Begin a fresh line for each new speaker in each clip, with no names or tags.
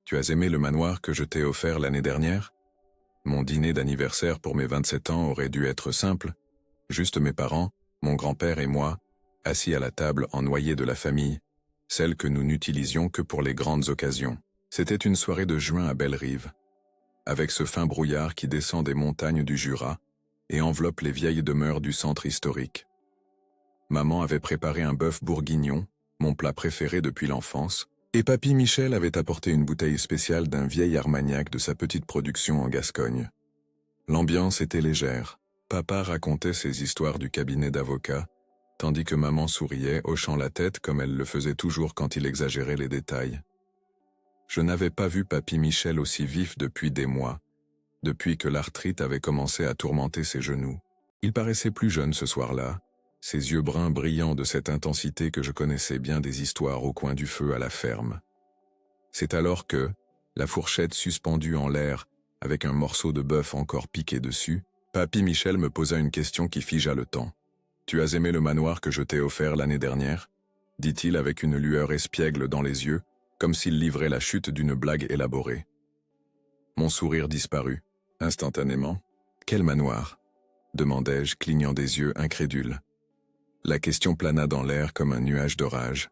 Tu as aimé le manoir que je t'ai offert l'année dernière? Mon dîner d'anniversaire pour mes 27 ans aurait dû être simple. Juste mes parents, mon grand-père et moi, assis à la table en noyé de la famille, celle que nous n'utilisions que pour les grandes occasions. C'était une soirée de juin à Bellerive, avec ce fin brouillard qui descend des montagnes du Jura et enveloppe les vieilles demeures du centre historique. Maman avait préparé un bœuf bourguignon, mon plat préféré depuis l'enfance, et papy Michel avait apporté une bouteille spéciale d'un vieil Armagnac de sa petite production en Gascogne. L'ambiance était légère. Papa racontait ses histoires du cabinet d'avocat, tandis que maman souriait, hochant la tête comme elle le faisait toujours quand il exagérait les détails. Je n'avais pas vu papy Michel aussi vif depuis des mois, depuis que l'arthrite avait commencé à tourmenter ses genoux. Il paraissait plus jeune ce soir-là, ses yeux bruns brillants de cette intensité que je connaissais bien des histoires au coin du feu à la ferme. C'est alors que, la fourchette suspendue en l'air, avec un morceau de bœuf encore piqué dessus, papy Michel me posa une question qui figea le temps. « Tu as aimé le manoir que je t'ai offert l'année dernière ?» dit-il avec une lueur espiègle dans les yeux, comme s'il livrait la chute d'une blague élaborée. Mon sourire disparut, instantanément. « Quel manoir ?» demandai-je, clignant des yeux incrédule. La question plana dans l'air comme un nuage d'orage.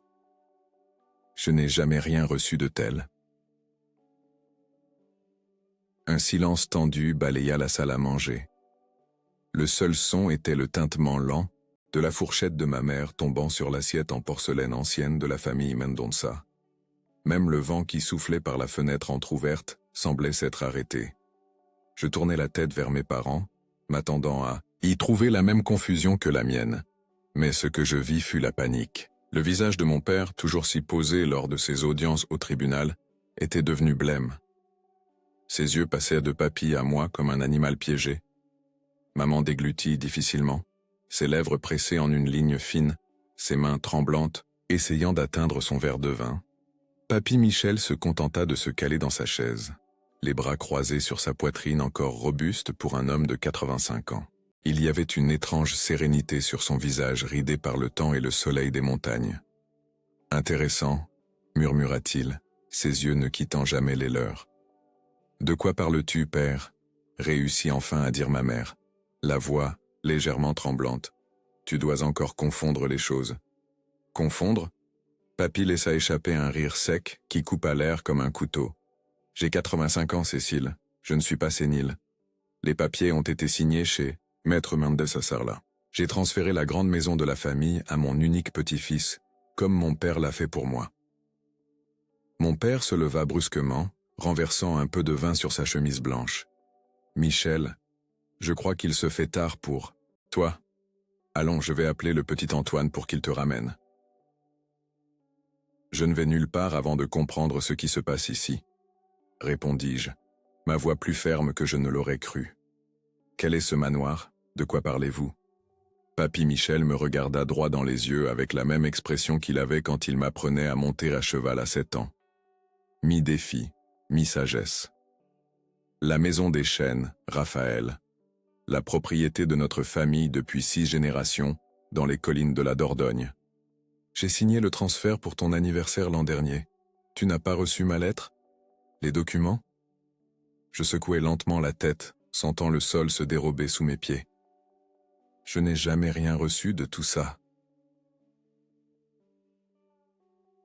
Je n'ai jamais rien reçu de tel. Un silence tendu balaya la salle à manger. Le seul son était le tintement lent de la fourchette de ma mère tombant sur l'assiette en porcelaine ancienne de la famille Mendonça. Même le vent qui soufflait par la fenêtre entr'ouverte semblait s'être arrêté. Je tournai la tête vers mes parents, m'attendant à y trouver la même confusion que la mienne. Mais ce que je vis fut la panique. Le visage de mon père, toujours si posé lors de ses audiences au tribunal, était devenu blême. Ses yeux passaient de papy à moi comme un animal piégé. Maman déglutit difficilement, ses lèvres pressées en une ligne fine, ses mains tremblantes, essayant d'atteindre son verre de vin. Papy Michel se contenta de se caler dans sa chaise, les bras croisés sur sa poitrine encore robuste pour un homme de 85 ans. Il y avait une étrange sérénité sur son visage ridé par le temps et le soleil des montagnes. « Intéressant », murmura-t-il, ses yeux ne quittant jamais les leurs. « De quoi parles-tu, père ?» réussit enfin à dire ma mère, la voix légèrement tremblante. « Tu dois encore confondre les choses. »« Confondre ?» Papy laissa échapper un rire sec qui coupa l'air comme un couteau. « J'ai 85 ans, Cécile. Je ne suis pas sénile. Les papiers ont été signés chez Maître Mendes à Sarlat. J'ai transféré la grande maison de la famille à mon unique petit-fils, comme mon père l'a fait pour moi. » Mon père se leva brusquement, renversant un peu de vin sur sa chemise blanche. « Michel, je crois qu'il se fait tard pour toi. Allons, je vais appeler le petit Antoine pour qu'il te ramène. » « Je ne vais nulle part avant de comprendre ce qui se passe ici, » répondis-je, ma voix plus ferme que je ne l'aurais cru. « Quel est ce manoir? De quoi parlez-vous » Papy Michel me regarda droit dans les yeux avec la même expression qu'il avait quand il m'apprenait à monter à cheval à 7 ans. Mi-défi, mi-sagesse. La maison des Chênes, Raphaël. La propriété de notre famille depuis 6 générations, dans les collines de la Dordogne. J'ai signé le transfert pour ton anniversaire l'an dernier. Tu n'as pas reçu ma lettre? Les documents? Je secouai lentement la tête, sentant le sol se dérober sous mes pieds. Je n'ai jamais rien reçu de tout ça.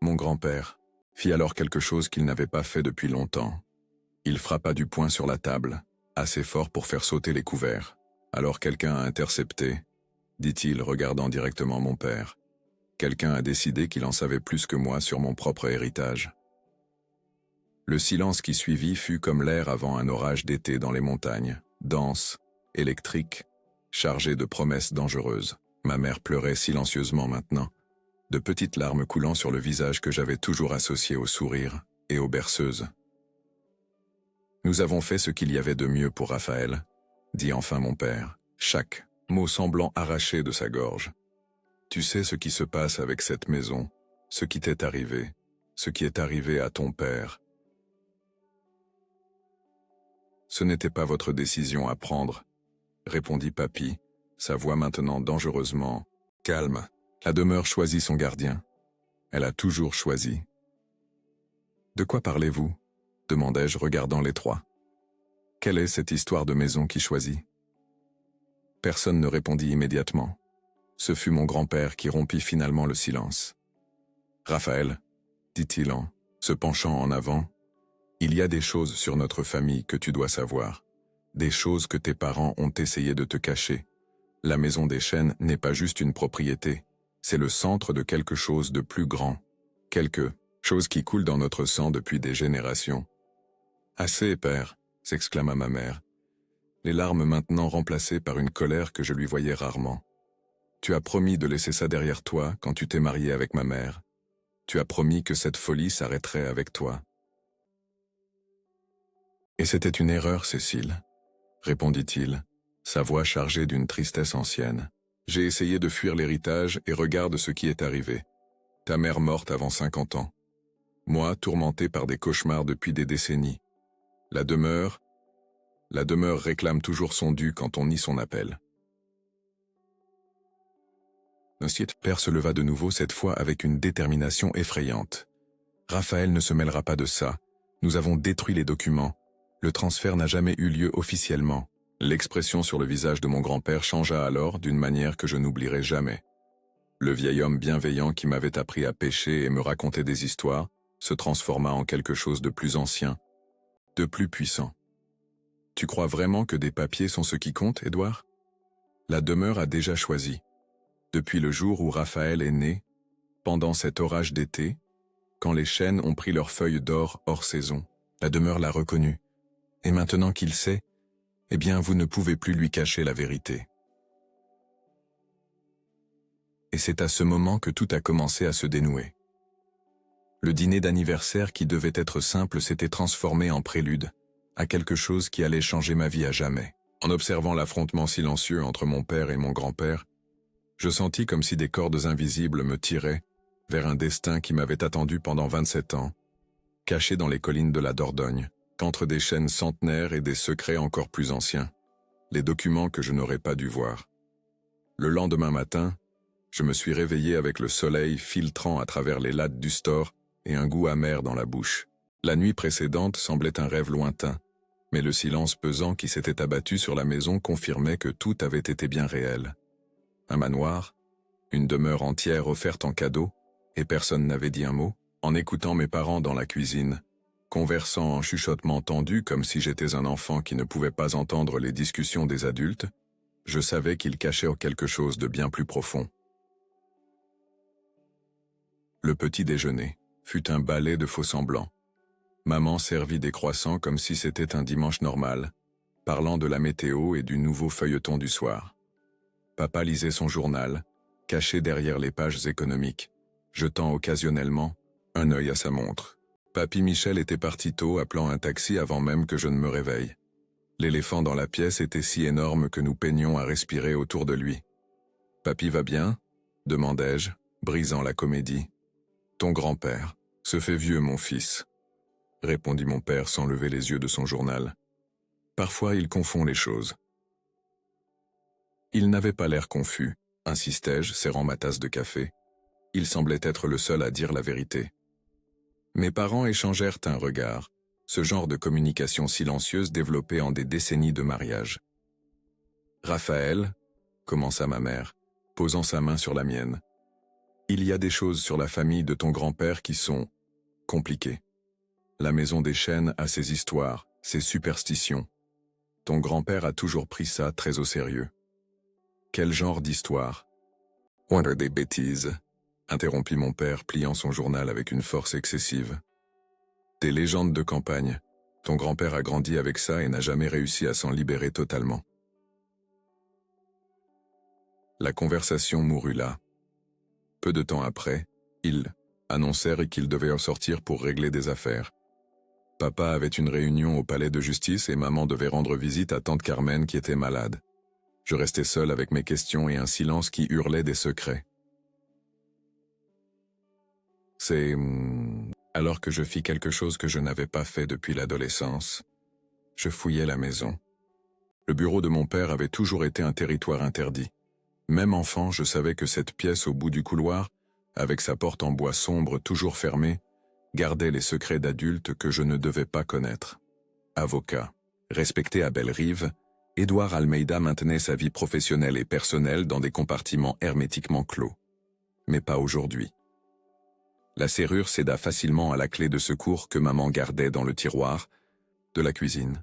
Mon grand-père fit alors quelque chose qu'il n'avait pas fait depuis longtemps. Il frappa du poing sur la table, assez fort pour faire sauter les couverts. Alors quelqu'un a intercepté, dit-il, regardant directement mon père. Quelqu'un a décidé qu'il en savait plus que moi sur mon propre héritage. Le silence qui suivit fut comme l'air avant un orage d'été dans les montagnes, dense, électrique, chargé de promesses dangereuses. Ma mère pleurait silencieusement maintenant, de petites larmes coulant sur le visage que j'avais toujours associé au sourire et aux berceuses. « Nous avons fait ce qu'il y avait de mieux pour Raphaël, » dit enfin mon père, chaque mot semblant arraché de sa gorge. « Tu sais ce qui se passe avec cette maison, ce qui t'est arrivé, ce qui est arrivé à ton père. Ce n'était pas votre décision à prendre, » répondit papy, sa voix maintenant dangereusement calme. La demeure choisit son gardien. Elle a toujours choisi. « De quoi parlez-vous » demandai-je, regardant les trois. Quelle est cette histoire de maison qui choisit? Personne ne répondit immédiatement. Ce fut mon grand-père qui rompit finalement le silence. Raphaël, dit-il en se penchant en avant, il y a des choses sur notre famille que tu dois savoir. Des choses que tes parents ont essayé de te cacher. La maison des Chênes n'est pas juste une propriété, c'est le centre de quelque chose de plus grand. Quelque chose qui coule dans notre sang depuis des générations. Assez, père, s'exclama ma mère, les larmes maintenant remplacées par une colère que je lui voyais rarement. Tu as promis de laisser ça derrière toi quand tu t'es marié avec ma mère. Tu as promis que cette folie s'arrêterait avec toi. Et c'était une erreur, Cécile, répondit-il, sa voix chargée d'une tristesse ancienne. J'ai essayé de fuir l'héritage et regarde ce qui est arrivé. Ta mère morte avant 50 ans. Moi, tourmenté par des cauchemars depuis des décennies. La demeure réclame toujours son dû quand on nie son appel. Notre père se leva de nouveau, cette fois avec une détermination effrayante. Raphaël ne se mêlera pas de ça. Nous avons détruit les documents. Le transfert n'a jamais eu lieu officiellement. L'expression sur le visage de mon grand-père changea alors d'une manière que je n'oublierai jamais. Le vieil homme bienveillant qui m'avait appris à pêcher et me raconter des histoires se transforma en quelque chose de plus ancien, de plus puissant. Tu crois vraiment que des papiers sont ce qui compte, Édouard? La demeure a déjà choisi. Depuis le jour où Raphaël est né, pendant cet orage d'été, quand les chênes ont pris leurs feuilles d'or hors saison, la demeure l'a reconnu. Et maintenant qu'il sait, eh bien vous ne pouvez plus lui cacher la vérité. Et c'est à ce moment que tout a commencé à se dénouer. Le dîner d'anniversaire qui devait être simple s'était transformé en prélude à quelque chose qui allait changer ma vie à jamais. En observant l'affrontement silencieux entre mon père et mon grand-père, je sentis comme si des cordes invisibles me tiraient vers un destin qui m'avait attendu pendant 27 ans, caché dans les collines de la Dordogne, qu'entre des chênes centenaires et des secrets encore plus anciens, les documents que je n'aurais pas dû voir. Le lendemain matin, je me suis réveillé avec le soleil filtrant à travers les lattes du store et un goût amer dans la bouche. La nuit précédente semblait un rêve lointain, mais le silence pesant qui s'était abattu sur la maison confirmait que tout avait été bien réel. Un manoir, une demeure entière offerte en cadeau, et personne n'avait dit un mot. En écoutant mes parents dans la cuisine, conversant en chuchotement tendu comme si j'étais un enfant qui ne pouvait pas entendre les discussions des adultes, je savais qu'ils cachaient quelque chose de bien plus profond. Le petit déjeuner fut un ballet de faux-semblants. Maman servit des croissants comme si c'était un dimanche normal, parlant de la météo et du nouveau feuilleton du soir. Papa lisait son journal, caché derrière les pages économiques, jetant occasionnellement un œil à sa montre. Papy Michel était parti tôt, appelant un taxi avant même que je ne me réveille. L'éléphant dans la pièce était si énorme que nous peinions à respirer autour de lui. « Papy va bien ?» demandai-je, brisant la comédie. « Ton grand-père se fait vieux, mon fils, » répondit mon père sans lever les yeux de son journal. Parfois il confond les choses. Il n'avait pas l'air confus, insistai-je, serrant ma tasse de café. Il semblait être le seul à dire la vérité. Mes parents échangèrent un regard, ce genre de communication silencieuse développée en des décennies de mariage. « Raphaël, » commença ma mère, posant sa main sur la mienne, « il y a des choses sur la famille de ton grand-père qui sont compliquées. La maison des Chênes a ses histoires, ses superstitions. Ton grand-père a toujours pris ça très au sérieux. » « Quel genre d'histoire ?»« What are des bêtises ?» interrompit mon père, pliant son journal avec une force excessive. « Des légendes de campagne. Ton grand-père a grandi avec ça et n'a jamais réussi à s'en libérer totalement. » La conversation mourut là. Peu de temps après, ils annoncèrent qu'ils devaient sortir pour régler des affaires. Papa avait une réunion au palais de justice et maman devait rendre visite à tante Carmen qui était malade. Je restais seul avec mes questions et un silence qui hurlait des secrets. C'est alors que je fis quelque chose que je n'avais pas fait depuis l'adolescence. Je fouillais la maison. Le bureau de mon père avait toujours été un territoire interdit. Même enfant, je savais que cette pièce au bout du couloir, avec sa porte en bois sombre toujours fermée, gardait les secrets d'adultes que je ne devais pas connaître. Avocat, respecté à Bellerive, Édouard Almeida maintenait sa vie professionnelle et personnelle dans des compartiments hermétiquement clos. Mais pas aujourd'hui. La serrure céda facilement à la clé de secours que maman gardait dans le tiroir de la cuisine.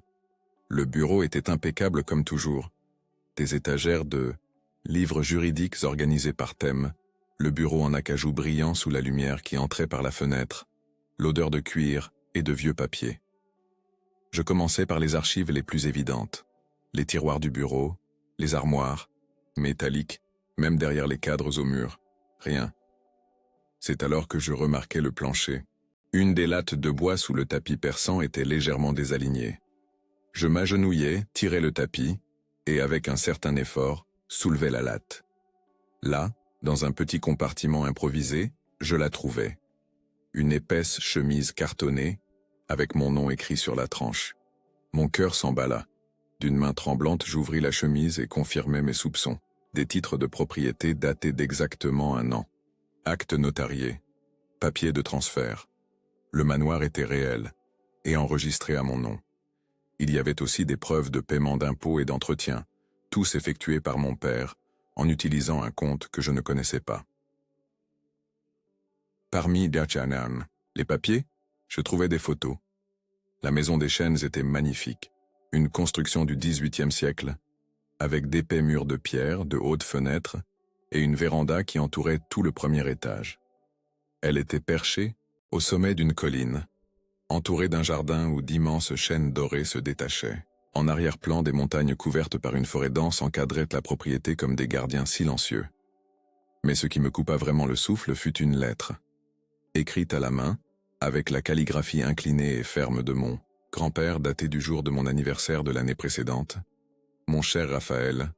Le bureau était impeccable comme toujours. Des étagères de livres juridiques organisés par thème, le bureau en acajou brillant sous la lumière qui entrait par la fenêtre, l'odeur de cuir et de vieux papiers. Je commençais par les archives les plus évidentes. Les tiroirs du bureau, les armoires, métalliques, même derrière les cadres au mur. Rien. C'est alors que je remarquai le plancher. Une des lattes de bois sous le tapis persan était légèrement désalignée. Je m'agenouillai, tirai le tapis, et avec un certain effort, soulevai la latte. Là, dans un petit compartiment improvisé, je la trouvai. Une épaisse chemise cartonnée, avec mon nom écrit sur la tranche. Mon cœur s'emballa. D'une main tremblante, j'ouvris la chemise et confirmai mes soupçons. Des titres de propriété datés d'exactement 1 an. Acte notarié. Papier de transfert. Le manoir était réel et enregistré à mon nom. Il y avait aussi des preuves de paiement d'impôts et d'entretien, tous effectués par mon père, en utilisant un compte que je ne connaissais pas. Parmi les papiers, je trouvais des photos. La maison des Chênes était magnifique. Une construction du XVIIIe siècle, avec d'épais murs de pierre, de hautes fenêtres, et une véranda qui entourait tout le premier étage. Elle était perchée au sommet d'une colline, entourée d'un jardin où d'immenses chênes dorés se détachaient. En arrière-plan, des montagnes couvertes par une forêt dense encadraient la propriété comme des gardiens silencieux. Mais ce qui me coupa vraiment le souffle fut une lettre, écrite à la main, avec la calligraphie inclinée et ferme de mon grand-père, datée du jour de mon anniversaire de l'année précédente. Mon cher Raphaël,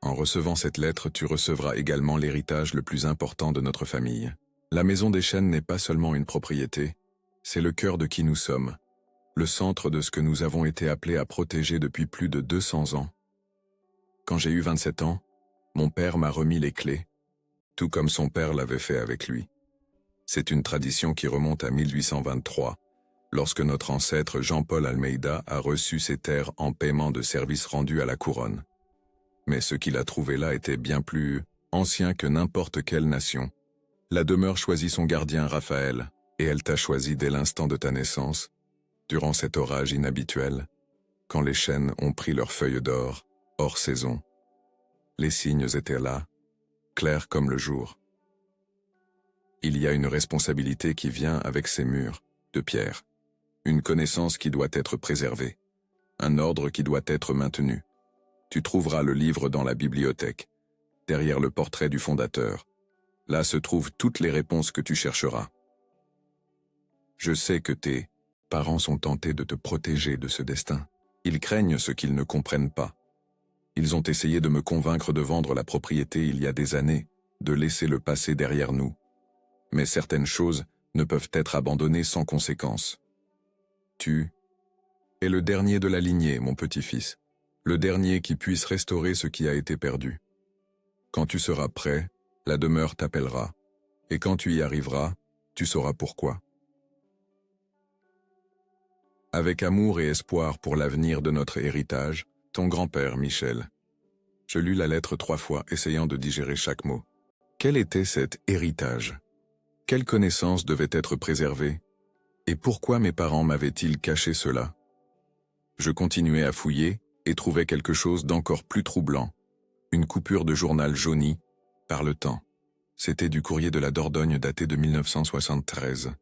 en recevant cette lettre, tu recevras également l'héritage le plus important de notre famille. La maison des Chênes n'est pas seulement une propriété, c'est le cœur de qui nous sommes, le centre de ce que nous avons été appelés à protéger depuis plus de 200 ans. Quand j'ai eu 27 ans, mon père m'a remis les clés, tout comme son père l'avait fait avec lui. C'est une tradition qui remonte à 1823, lorsque notre ancêtre Jean-Paul Almeida a reçu ses terres en paiement de services rendus à la couronne. Mais ce qu'il a trouvé là était bien plus ancien que n'importe quelle nation. La demeure choisit son gardien Raphaël, et elle t'a choisi dès l'instant de ta naissance, durant cet orage inhabituel, quand les chênes ont pris leurs feuilles d'or, hors saison. Les signes étaient là, clairs comme le jour. Il y a une responsabilité qui vient avec ces murs, de pierre. Une connaissance qui doit être préservée. Un ordre qui doit être maintenu. Tu trouveras le livre dans la bibliothèque, derrière le portrait du fondateur. Là se trouvent toutes les réponses que tu chercheras. Je sais que tes parents sont tentés de te protéger de ce destin. Ils craignent ce qu'ils ne comprennent pas. Ils ont essayé de me convaincre de vendre la propriété il y a des années, de laisser le passé derrière nous. Mais certaines choses ne peuvent être abandonnées sans conséquence. Tu es le dernier de la lignée, mon petit-fils, le dernier qui puisse restaurer ce qui a été perdu. Quand tu seras prêt, la demeure t'appellera, et quand tu y arriveras, tu sauras pourquoi. Avec amour et espoir pour l'avenir de notre héritage, ton grand-père Michel. Je lus la lettre 3 fois, essayant de digérer chaque mot. Quel était cet héritage? Quelle connaissance devait être préservée? Et pourquoi mes parents m'avaient-ils caché cela? Je continuais à fouiller et trouvais quelque chose d'encore plus troublant. Une coupure de journal jauni par le temps. C'était du courrier de la Dordogne daté de 1973.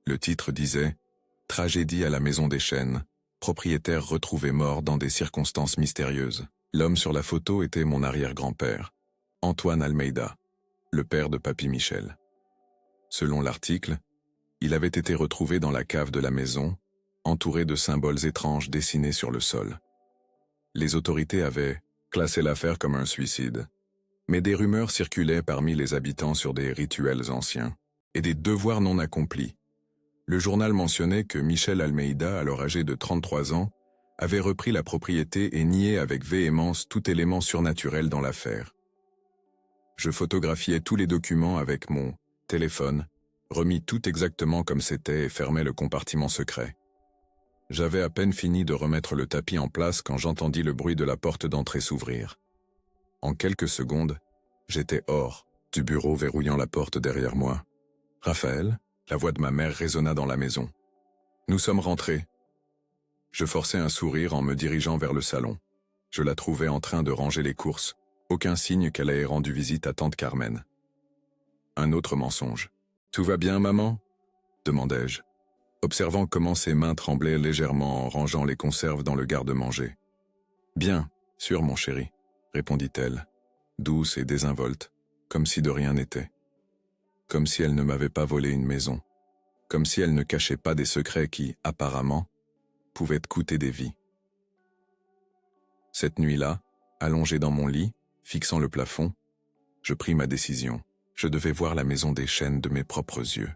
Le titre disait « Tragédie à la maison des Chênes, propriétaire retrouvé mort dans des circonstances mystérieuses ». L'homme sur la photo était mon arrière-grand-père, Antoine Almeida, le père de Papy Michel. Selon l'article, il avait été retrouvé dans la cave de la maison, entouré de symboles étranges dessinés sur le sol. Les autorités avaient classé l'affaire comme un suicide, mais des rumeurs circulaient parmi les habitants sur des rituels anciens et des devoirs non accomplis. Le journal mentionnait que Michel Almeida, alors âgé de 33 ans, avait repris la propriété et nié avec véhémence tout élément surnaturel dans l'affaire. Je photographiais tous les documents avec mon téléphone remit tout exactement comme c'était et fermai le compartiment secret. J'avais à peine fini de remettre le tapis en place quand j'entendis le bruit de la porte d'entrée s'ouvrir. En quelques secondes, j'étais hors du bureau verrouillant la porte derrière moi. « Raphaël ?» La voix de ma mère résonna dans la maison. « Nous sommes rentrés. » Je forçai un sourire en me dirigeant vers le salon. Je la trouvais en train de ranger les courses. Aucun signe qu'elle ait rendu visite à tante Carmen. Un autre mensonge. « Tout va bien, maman ?» demandai-je, observant comment ses mains tremblaient légèrement en rangeant les conserves dans le garde-manger. « Bien, sûr mon chéri, » répondit-elle, douce et désinvolte, comme si de rien n'était. Comme si elle ne m'avait pas volé une maison. Comme si elle ne cachait pas des secrets qui, apparemment, pouvaient coûter des vies. Cette nuit-là, allongé dans mon lit, fixant le plafond, je pris ma décision. Je devais voir la maison des Chênes de mes propres yeux.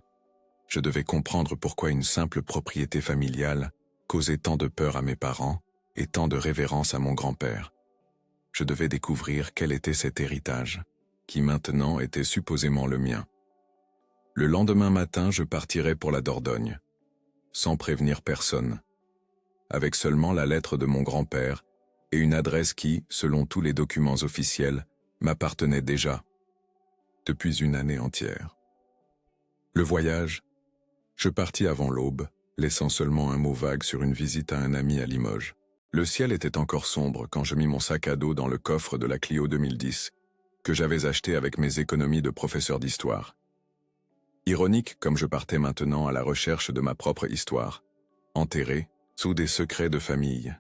Je devais comprendre pourquoi une simple propriété familiale causait tant de peur à mes parents et tant de révérence à mon grand-père. Je devais découvrir quel était cet héritage, qui maintenant était supposément le mien. Le lendemain matin, je partirais pour la Dordogne, sans prévenir personne, avec seulement la lettre de mon grand-père et une adresse qui, selon tous les documents officiels, m'appartenait déjà, depuis une année entière. Le voyage, je partis avant l'aube, laissant seulement un mot vague sur une visite à un ami à Limoges. Le ciel était encore sombre quand je mis mon sac à dos dans le coffre de la Clio 2010, que j'avais acheté avec mes économies de professeur d'histoire. Ironique comme je partais maintenant à la recherche de ma propre histoire, enterrée sous des secrets de famille.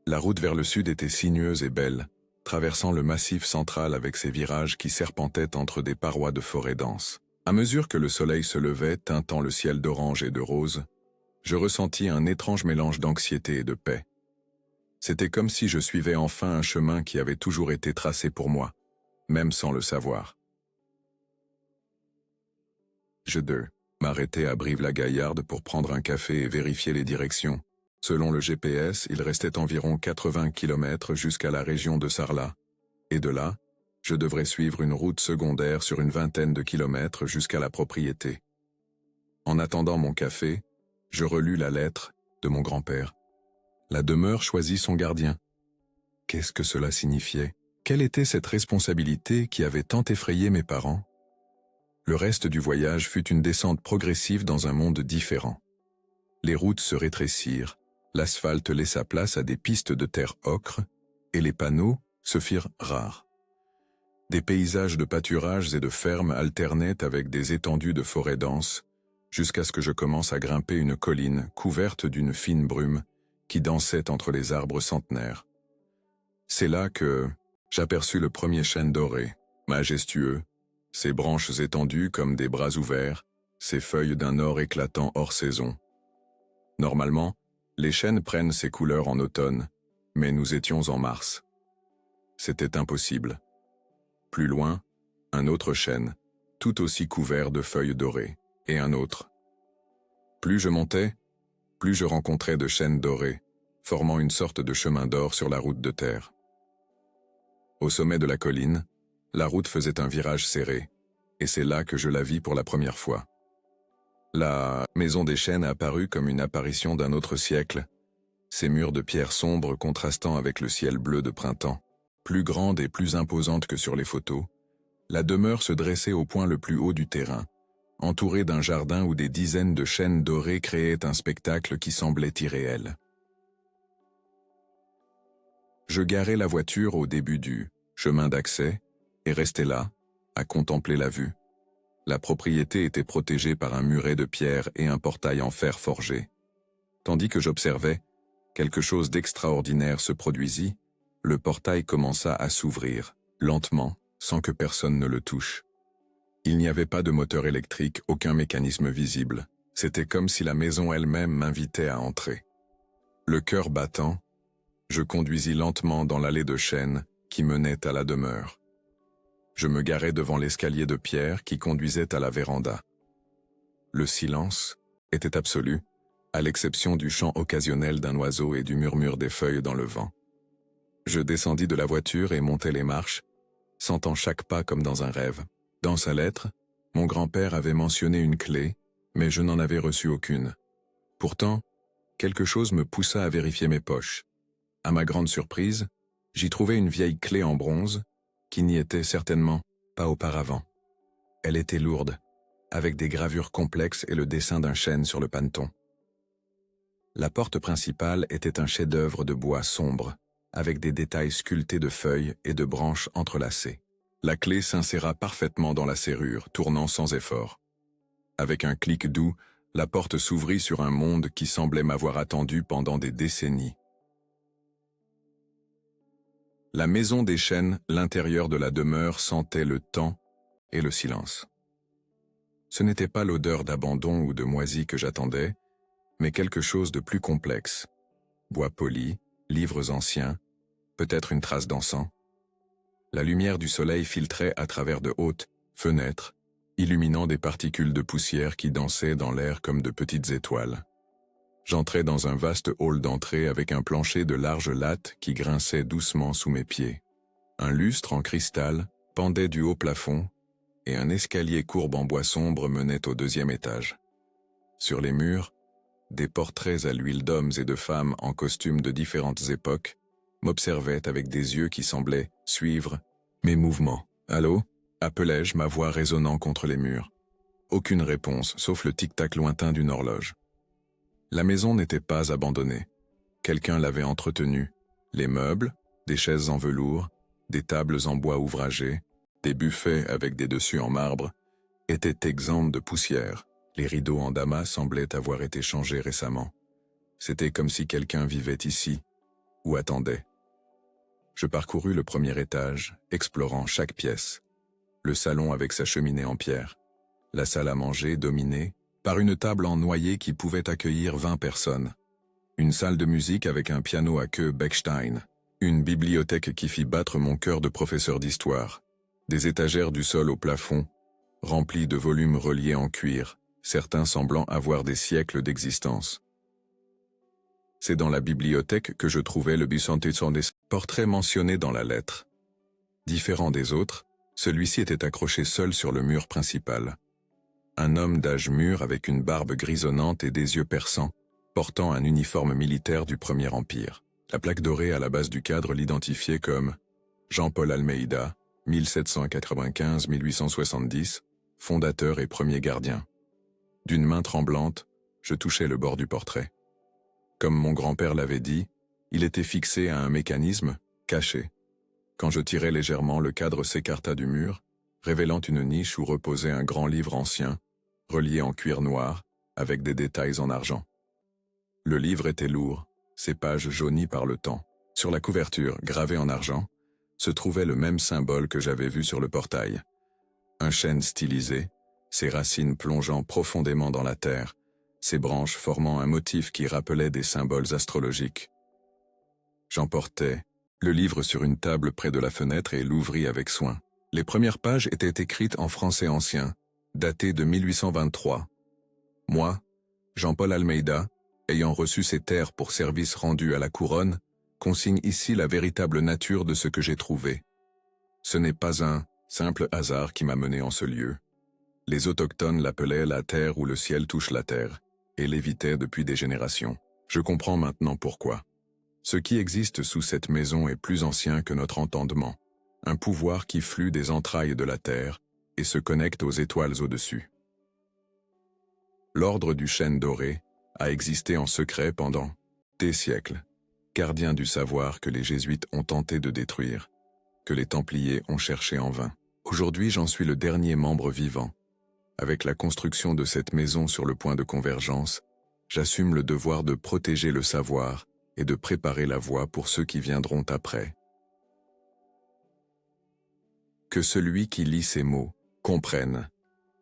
La route vers le sud était sinueuse et belle, traversant le massif central avec ses virages qui serpentaient entre des parois de forêt dense. À mesure que le soleil se levait, teintant le ciel d'orange et de rose, je ressentis un étrange mélange d'anxiété et de paix. C'était comme si je suivais enfin un chemin qui avait toujours été tracé pour moi, même sans le savoir. Je m'arrêtai à Brive-la-Gaillarde pour prendre un café et vérifier les directions. Selon le GPS, il restait environ 80 km jusqu'à la région de Sarlat, et de là, je devrais suivre une route secondaire sur une vingtaine de kilomètres jusqu'à la propriété. En attendant mon café, je relus la lettre de mon grand-père. La demeure choisit son gardien. Qu'est-ce que cela signifiait? Quelle était cette responsabilité qui avait tant effrayé mes parents? Le reste du voyage fut une descente progressive dans un monde différent. Les routes se rétrécirent, l'asphalte laissa place à des pistes de terre ocre, et les panneaux se firent rares. Des paysages de pâturages et de fermes alternaient avec des étendues de forêts denses, jusqu'à ce que je commence à grimper une colline couverte d'une fine brume qui dansait entre les arbres centenaires. C'est là que j'aperçus le premier chêne doré, majestueux, ses branches étendues comme des bras ouverts, ses feuilles d'un or éclatant hors saison. Normalement, les chênes prennent ces couleurs en automne, mais nous étions en mars. C'était impossible. Plus loin, un autre chêne, tout aussi couvert de feuilles dorées, et un autre. Plus je montais, plus je rencontrais de chênes dorés, formant une sorte de chemin d'or sur la route de terre. Au sommet de la colline, la route faisait un virage serré, et c'est là que je la vis pour la première fois. La maison des Chênes apparut comme une apparition d'un autre siècle, ses murs de pierre sombre contrastant avec le ciel bleu de printemps. Plus grande et plus imposante que sur les photos, la demeure se dressait au point le plus haut du terrain, entourée d'un jardin où des dizaines de chênes dorés créaient un spectacle qui semblait irréel. Je garai la voiture au début du chemin d'accès et restai là, à contempler la vue. La propriété était protégée par un muret de pierre et un portail en fer forgé. Tandis que j'observais, quelque chose d'extraordinaire se produisit, le portail commença à s'ouvrir, lentement, sans que personne ne le touche. Il n'y avait pas de moteur électrique, aucun mécanisme visible. C'était comme si la maison elle-même m'invitait à entrer. Le cœur battant, je conduisis lentement dans l'allée de chênes qui menait à la demeure. Je me garai devant l'escalier de pierre qui conduisait à la véranda. Le silence était absolu, à l'exception du chant occasionnel d'un oiseau et du murmure des feuilles dans le vent. Je descendis de la voiture et montai les marches, sentant chaque pas comme dans un rêve. Dans sa lettre, Mon grand-père avait mentionné une clé, mais je n'en avais reçu aucune. Pourtant, quelque chose me poussa à vérifier mes poches. À ma grande surprise, j'y trouvais une vieille clé en bronze, qui n'y était certainement pas auparavant. Elle était lourde, avec des gravures complexes et le dessin d'un chêne sur le paneton. La porte principale était un chef-d'œuvre de bois sombre, avec des détails sculptés de feuilles et de branches entrelacées. La clé s'inséra parfaitement dans la serrure, tournant sans effort. Avec un clic doux, la porte s'ouvrit sur un monde qui semblait m'avoir attendu pendant des décennies. La maison des chênes, l'intérieur de la demeure, sentait le temps et le silence. Ce n'était pas l'odeur d'abandon ou de moisi que j'attendais, mais quelque chose de plus complexe. Bois poli, livres anciens, peut-être une trace d'encens. La lumière du soleil filtrait à travers de hautes fenêtres, illuminant des particules de poussière qui dansaient dans l'air comme de petites étoiles. J'entrais dans un vaste hall d'entrée avec un plancher de larges lattes qui grinçait doucement sous mes pieds. Un lustre en cristal pendait du haut plafond et un escalier courbe en bois sombre menait au 2e étage. Sur les murs, des portraits à l'huile d'hommes et de femmes en costumes de différentes époques m'observaient avec des yeux qui semblaient suivre mes mouvements. « Allô » appelai-je, ma voix résonnant contre les murs. Aucune réponse, sauf le tic-tac lointain d'une horloge. La maison n'était pas abandonnée. Quelqu'un l'avait entretenue. Les meubles, des chaises en velours, des tables en bois ouvragé, des buffets avec des dessus en marbre, étaient exempts de poussière. Les rideaux en damas semblaient avoir été changés récemment. C'était comme si quelqu'un vivait ici, ou attendait. Je parcourus le 1er étage, explorant chaque pièce. Le salon avec sa cheminée en pierre. La salle à manger dominée par une table en noyer qui pouvait accueillir 20 personnes. Une salle de musique avec un piano à queue Bechstein. Une bibliothèque qui fit battre mon cœur de professeur d'histoire. Des étagères du sol au plafond, remplies de volumes reliés en cuir, certains semblant avoir des siècles d'existence. C'est dans la bibliothèque que je trouvais le Busantes portrait mentionné dans la lettre. Différent des autres, celui-ci était accroché seul sur le mur principal. Un homme d'âge mûr avec une barbe grisonnante et des yeux perçants, portant un uniforme militaire du Premier Empire. La plaque dorée à la base du cadre l'identifiait comme Jean-Paul Almeida, 1795-1870, fondateur et premier gardien. D'une main tremblante, je touchais le bord du portrait. Comme mon grand-père l'avait dit, il était fixé à un mécanisme caché. Quand je tirais légèrement, le cadre s'écarta du mur, révélant une niche où reposait un grand livre ancien, relié en cuir noir, avec des détails en argent. Le livre était lourd, ses pages jaunies par le temps. Sur la couverture, gravée en argent, se trouvait le même symbole que j'avais vu sur le portail. Un chêne stylisé, ses racines plongeant profondément dans la terre, ses branches formant un motif qui rappelait des symboles astrologiques. J'emportai le livre sur une table près de la fenêtre et l'ouvris avec soin. Les premières pages étaient écrites en français ancien, daté de 1823. Moi, Jean-Paul Almeida, ayant reçu ces terres pour service rendu à la couronne, consigne ici la véritable nature de ce que j'ai trouvé. Ce n'est pas un simple hasard qui m'a mené en ce lieu. Les autochtones l'appelaient la terre où le ciel touche la terre, et l'évitaient depuis des générations. Je comprends maintenant pourquoi. Ce qui existe sous cette maison est plus ancien que notre entendement, un pouvoir qui flue des entrailles de la terre et se connecte aux étoiles au-dessus. L'ordre du chêne doré a existé en secret pendant des siècles, gardien du savoir que les jésuites ont tenté de détruire, que les templiers ont cherché en vain. Aujourd'hui, j'en suis le dernier membre vivant. Avec la construction de cette maison sur le point de convergence, j'assume le devoir de protéger le savoir et de préparer la voie pour ceux qui viendront après. Que celui qui lit ces mots comprenne.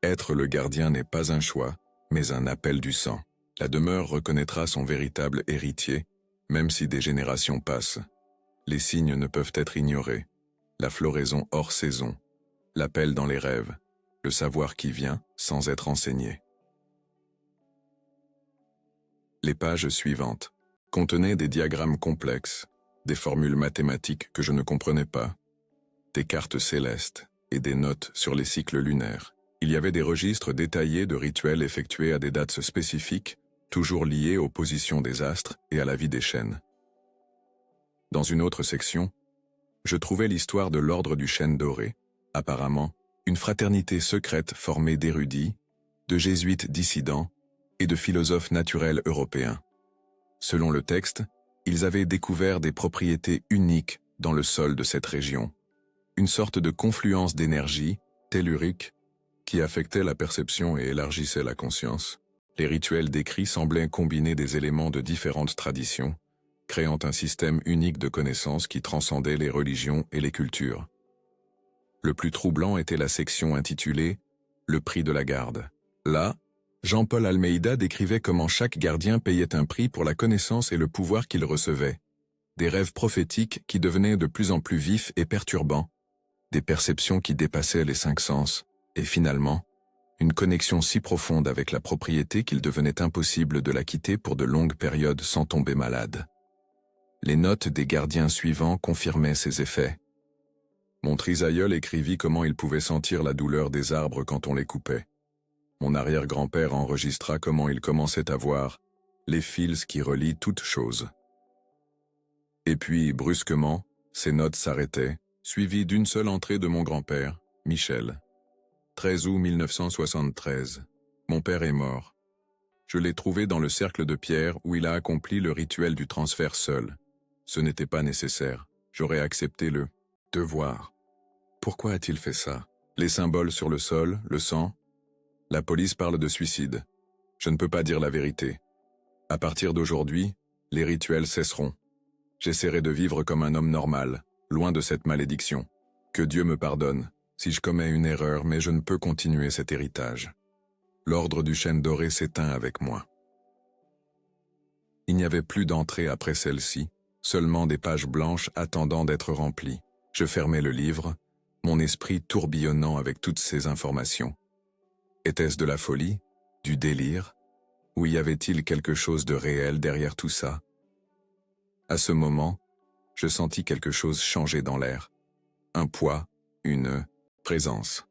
Être le gardien n'est pas un choix, mais un appel du sang. La demeure reconnaîtra son véritable héritier, même si des générations passent. Les signes ne peuvent être ignorés. La floraison hors saison, l'appel dans les rêves, le savoir qui vient sans être enseigné. Les pages suivantes contenaient des diagrammes complexes, des formules mathématiques que je ne comprenais pas, des cartes célestes et des notes sur les cycles lunaires. Il y avait des registres détaillés de rituels effectués à des dates spécifiques, toujours liés aux positions des astres et à la vie des chênes. Dans une autre section, je trouvais l'histoire de l'ordre du chêne doré, apparemment une fraternité secrète formée d'érudits, de jésuites dissidents et de philosophes naturels européens. Selon le texte, ils avaient découvert des propriétés uniques dans le sol de cette région, une sorte de confluence d'énergie, tellurique, qui affectait la perception et élargissait la conscience. Les rituels décrits semblaient combiner des éléments de différentes traditions, créant un système unique de connaissances qui transcendait les religions et les cultures. Le plus troublant était la section intitulée « Le prix de la garde ». Là, Jean-Paul Almeida décrivait comment chaque gardien payait un prix pour la connaissance et le pouvoir qu'il recevait. Des rêves prophétiques qui devenaient de plus en plus vifs et perturbants, des perceptions qui dépassaient les 5 sens, et finalement, une connexion si profonde avec la propriété qu'il devenait impossible de la quitter pour de longues périodes sans tomber malade. Les notes des gardiens suivants confirmaient ces effets. Mon trisaïeul écrivit comment il pouvait sentir la douleur des arbres quand on les coupait. Mon arrière-grand-père enregistra comment il commençait à voir les fils qui relient toutes choses. Et puis, brusquement, ces notes s'arrêtaient, suivies d'une seule entrée de mon grand-père, Michel. 13 août 1973. Mon père est mort. Je l'ai trouvé dans le cercle de pierre où il a accompli le rituel du transfert seul. Ce n'était pas nécessaire. J'aurais accepté le devoir. Pourquoi a-t-il fait ça? Les symboles sur le sol, le sang? La police parle de suicide. Je ne peux pas dire la vérité. À partir d'aujourd'hui, les rituels cesseront. J'essaierai de vivre comme un homme normal, loin de cette malédiction. Que Dieu me pardonne si je commets une erreur, mais je ne peux continuer cet héritage. L'ordre du chêne doré s'éteint avec moi. Il n'y avait plus d'entrée après celle-ci, seulement des pages blanches attendant d'être remplies. Je fermais le livre, mon esprit tourbillonnant avec toutes ces informations. Était-ce de la folie, du délire, ou y avait-il quelque chose de réel derrière tout ça? À ce moment, je sentis quelque chose changer dans l'air. Un poids, une présence.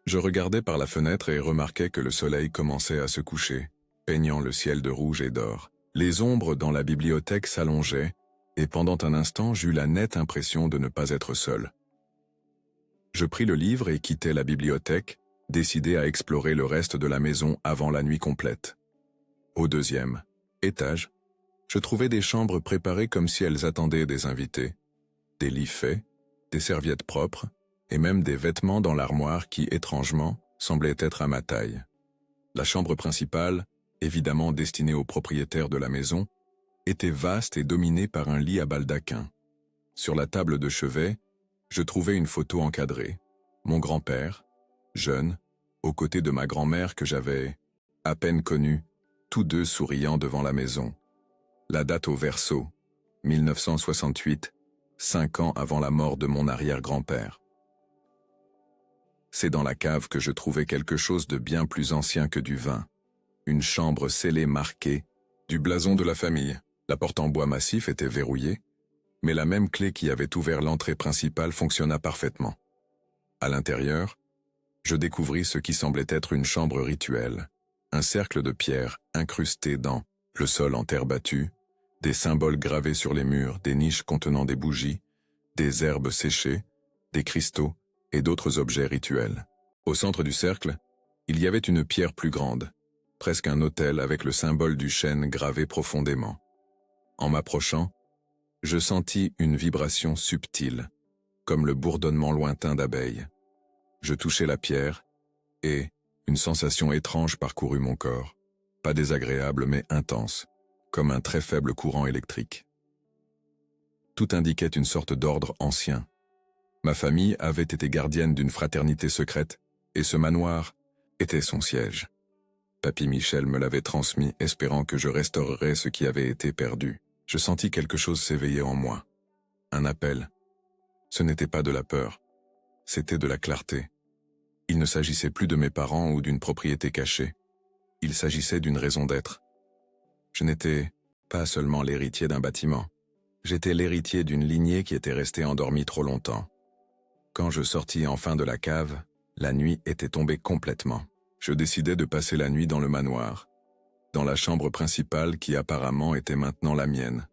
Je regardais par la fenêtre et remarquais que le soleil commençait à se coucher, peignant le ciel de rouge et d'or. Les ombres dans la bibliothèque s'allongeaient, et pendant un instant j'eus la nette impression de ne pas être seul. Je pris le livre et quittai la bibliothèque, décidé à explorer le reste de la maison avant la nuit complète. Au 2e étage, je trouvais des chambres préparées comme si elles attendaient des invités, des lits faits, des serviettes propres, et même des vêtements dans l'armoire qui, étrangement, semblaient être à ma taille. La chambre principale, évidemment destinée aux propriétaires de la maison, était vaste et dominée par un lit à baldaquin. Sur la table de chevet, je trouvais une photo encadrée. Mon grand-père, jeune, aux côtés de ma grand-mère que j'avais à peine connue, tous deux souriant devant la maison. La date au verso, 1968, 5 ans avant la mort de mon arrière-grand-père. C'est dans la cave que je trouvais quelque chose de bien plus ancien que du vin. Une chambre scellée marquée, du blason de la famille. La porte en bois massif était verrouillée, mais la même clé qui avait ouvert l'entrée principale fonctionna parfaitement. À l'intérieur, je découvris ce qui semblait être une chambre rituelle, un cercle de pierre incrusté dans le sol en terre battue, des symboles gravés sur les murs, des niches contenant des bougies, des herbes séchées, des cristaux et d'autres objets rituels. Au centre du cercle, il y avait une pierre plus grande, presque un autel avec le symbole du chêne gravé profondément. En m'approchant, je sentis une vibration subtile, comme le bourdonnement lointain d'abeilles. Je touchai la pierre, et une sensation étrange parcourut mon corps, pas désagréable mais intense, comme un très faible courant électrique. Tout indiquait une sorte d'ordre ancien. Ma famille avait été gardienne d'une fraternité secrète, et ce manoir était son siège. Papy Michel me l'avait transmis, espérant que je restaurerais ce qui avait été perdu. Je sentis quelque chose s'éveiller en moi. Un appel. Ce n'était pas de la peur, c'était de la clarté. Il ne s'agissait plus de mes parents ou d'une propriété cachée. Il s'agissait d'une raison d'être. Je n'étais pas seulement l'héritier d'un bâtiment. J'étais l'héritier d'une lignée qui était restée endormie trop longtemps. Quand je sortis enfin de la cave, La nuit était tombée complètement. Je décidai de passer la nuit dans le manoir, dans la chambre principale qui apparemment était maintenant la mienne.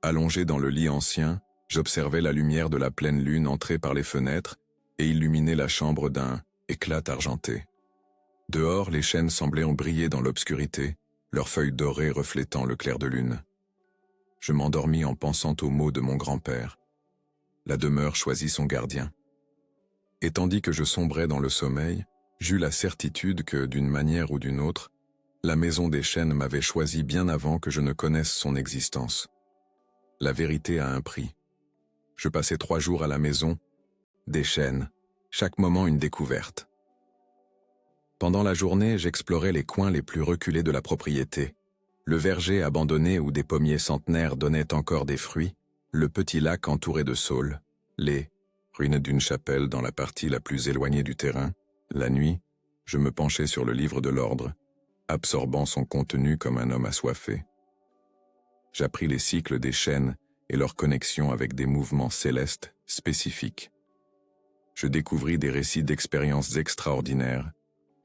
Allongé dans le lit ancien, j'observais la lumière de la pleine lune entrer par les fenêtres et illuminer la chambre d'un éclat argenté. Dehors, les chênes semblaient en briller dans l'obscurité, leurs feuilles dorées reflétant le clair de lune. Je m'endormis en pensant aux mots de mon grand-père. La demeure choisit son gardien. Et tandis que je sombrais dans le sommeil, j'eus la certitude que, d'une manière ou d'une autre, la maison des chênes m'avait choisi bien avant que je ne connaisse son existence. La vérité a un prix. Je passais 3 jours à la maison des chênes, chaque moment une découverte. Pendant la journée, j'explorais les coins les plus reculés de la propriété. Le verger abandonné où des pommiers centenaires donnaient encore des fruits, le petit lac entouré de saules, les ruines d'une chapelle dans la partie la plus éloignée du terrain. La nuit, je me penchais sur le livre de l'ordre, absorbant son contenu comme un homme assoiffé. J'appris les cycles des chênes et leur connexion avec des mouvements célestes spécifiques. Je découvris des récits d'expériences extraordinaires,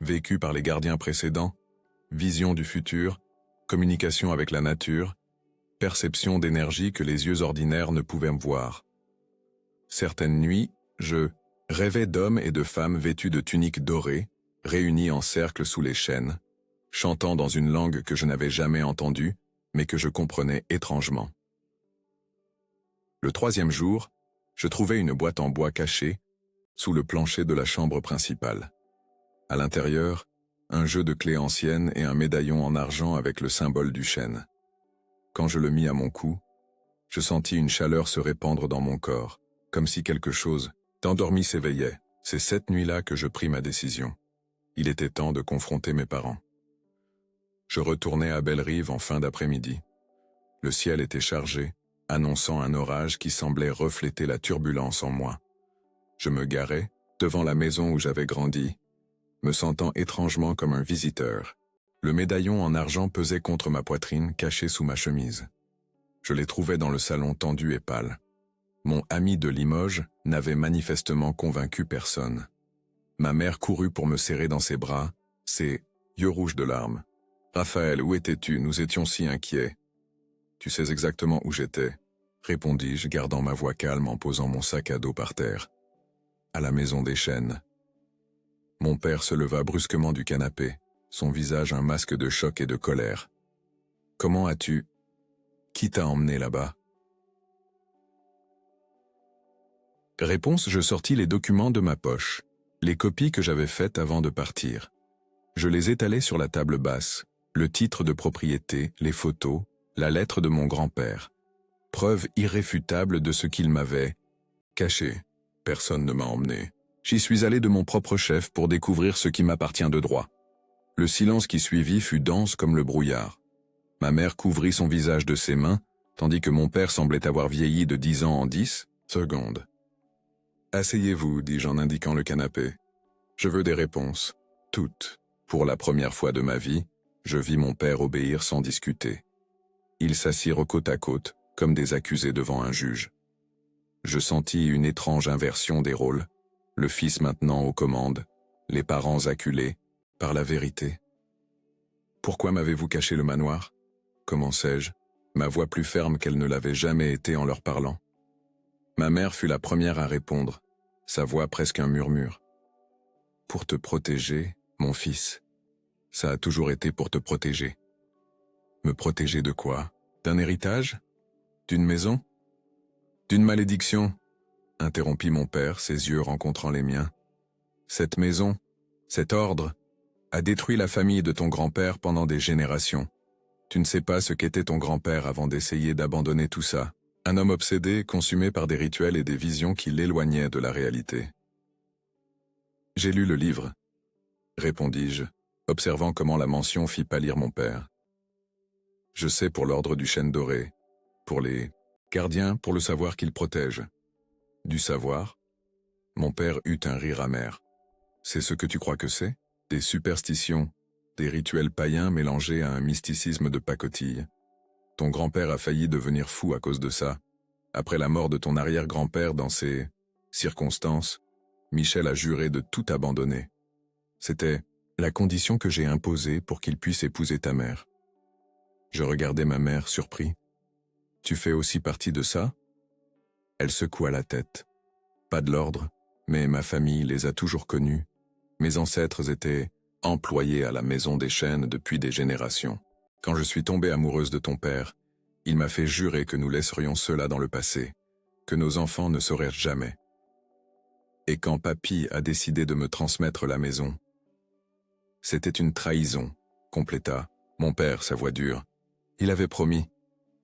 vécus par les gardiens précédents, visions du futur, communication avec la nature, perception d'énergie que les yeux ordinaires ne pouvaient voir. Certaines nuits, je rêvais d'hommes et de femmes vêtus de tuniques dorées, réunis en cercle sous les chênes, chantant dans une langue que je n'avais jamais entendue, mais que je comprenais étrangement. Le 3e jour, je trouvai une boîte en bois cachée, sous le plancher de la chambre principale. À l'intérieur, un jeu de clés anciennes et un médaillon en argent avec le symbole du chêne. Quand je le mis à mon cou, je sentis une chaleur se répandre dans mon corps, comme si quelque chose d'endormi s'éveillait. C'est cette nuit-là que je pris ma décision. Il était temps de confronter mes parents. Je retournai à Bellerive en fin d'après-midi. Le ciel était chargé, annonçant un orage qui semblait refléter la turbulence en moi. Je me garai devant la maison où j'avais grandi, me sentant étrangement comme un visiteur. Le médaillon en argent pesait contre ma poitrine, caché sous ma chemise. Je les trouvais dans le salon tendu et pâle. Mon ami de Limoges n'avait manifestement convaincu personne. Ma mère courut pour me serrer dans ses bras, ses yeux rouges de larmes. « Raphaël, où étais-tu? Nous étions si inquiets. »« Tu sais exactement où j'étais, » répondis-je, gardant ma voix calme en posant mon sac à dos par terre. « À la maison des chênes. » Mon père se leva brusquement du canapé, son visage un masque de choc et de colère. « Comment as-tu? Qui t'a emmené là-bas » Réponse, je sortis les documents de ma poche, les copies que j'avais faites avant de partir. Je les étalai sur la table basse, le titre de propriété, les photos, la lettre de mon grand-père. Preuve irréfutable de ce qu'il m'avait caché. Personne ne m'a emmené. J'y suis allé de mon propre chef pour découvrir ce qui m'appartient de droit. Le silence qui suivit fut dense comme le brouillard. Ma mère couvrit son visage de ses mains, tandis que mon père semblait avoir vieilli de 10 ans en 10 secondes. « Asseyez-vous, dis-je en indiquant le canapé. Je veux des réponses. Toutes. » Pour la première fois de ma vie, je vis mon père obéir sans discuter. Ils s'assirent côte à côte, comme des accusés devant un juge. Je sentis une étrange inversion des rôles, le fils maintenant aux commandes, les parents acculés par la vérité. « Pourquoi m'avez-vous caché le manoir » commençai-je, ma voix plus ferme qu'elle ne l'avait jamais été en leur parlant. Ma mère fut la première à répondre, sa voix presque un murmure. « Pour te protéger, mon fils. Ça a toujours été pour te protéger. » « Me protéger de quoi? D'un héritage? D'une maison? D'une malédiction ?» interrompit mon père, ses yeux rencontrant les miens. « Cette maison, cet ordre, a détruit la famille de ton grand-père pendant des générations. Tu ne sais pas ce qu'était ton grand-père avant d'essayer d'abandonner tout ça. Un homme obsédé, consumé par des rituels et des visions qui l'éloignaient de la réalité. »« J'ai lu le livre, » répondis-je, observant comment la mention fit pâlir mon père. « Je sais pour l'ordre du chêne doré, pour les gardiens, pour le savoir qu'ils protègent. » « Du savoir ?» Mon père eut un rire amer. « C'est ce que tu crois que c'est? Des superstitions, des rituels païens mélangés à un mysticisme de pacotille. Ton grand-père a failli devenir fou à cause de ça, après la mort de ton arrière-grand-père dans ces circonstances, Michel a juré de tout abandonner. C'était la condition que j'ai imposée pour qu'il puisse épouser ta mère. Je regardais ma mère surpris. Tu fais aussi partie de ça? Elle secoua la tête. Pas de l'ordre, mais ma famille les a toujours connus. Mes ancêtres étaient employés à la maison des chênes depuis des générations. Quand je suis tombée amoureuse de ton père, il m'a fait jurer que nous laisserions cela dans le passé, que nos enfants ne sauraient jamais. Et quand papy a décidé de me transmettre la maison, c'était une trahison, compléta mon père, sa voix dure. Il avait promis.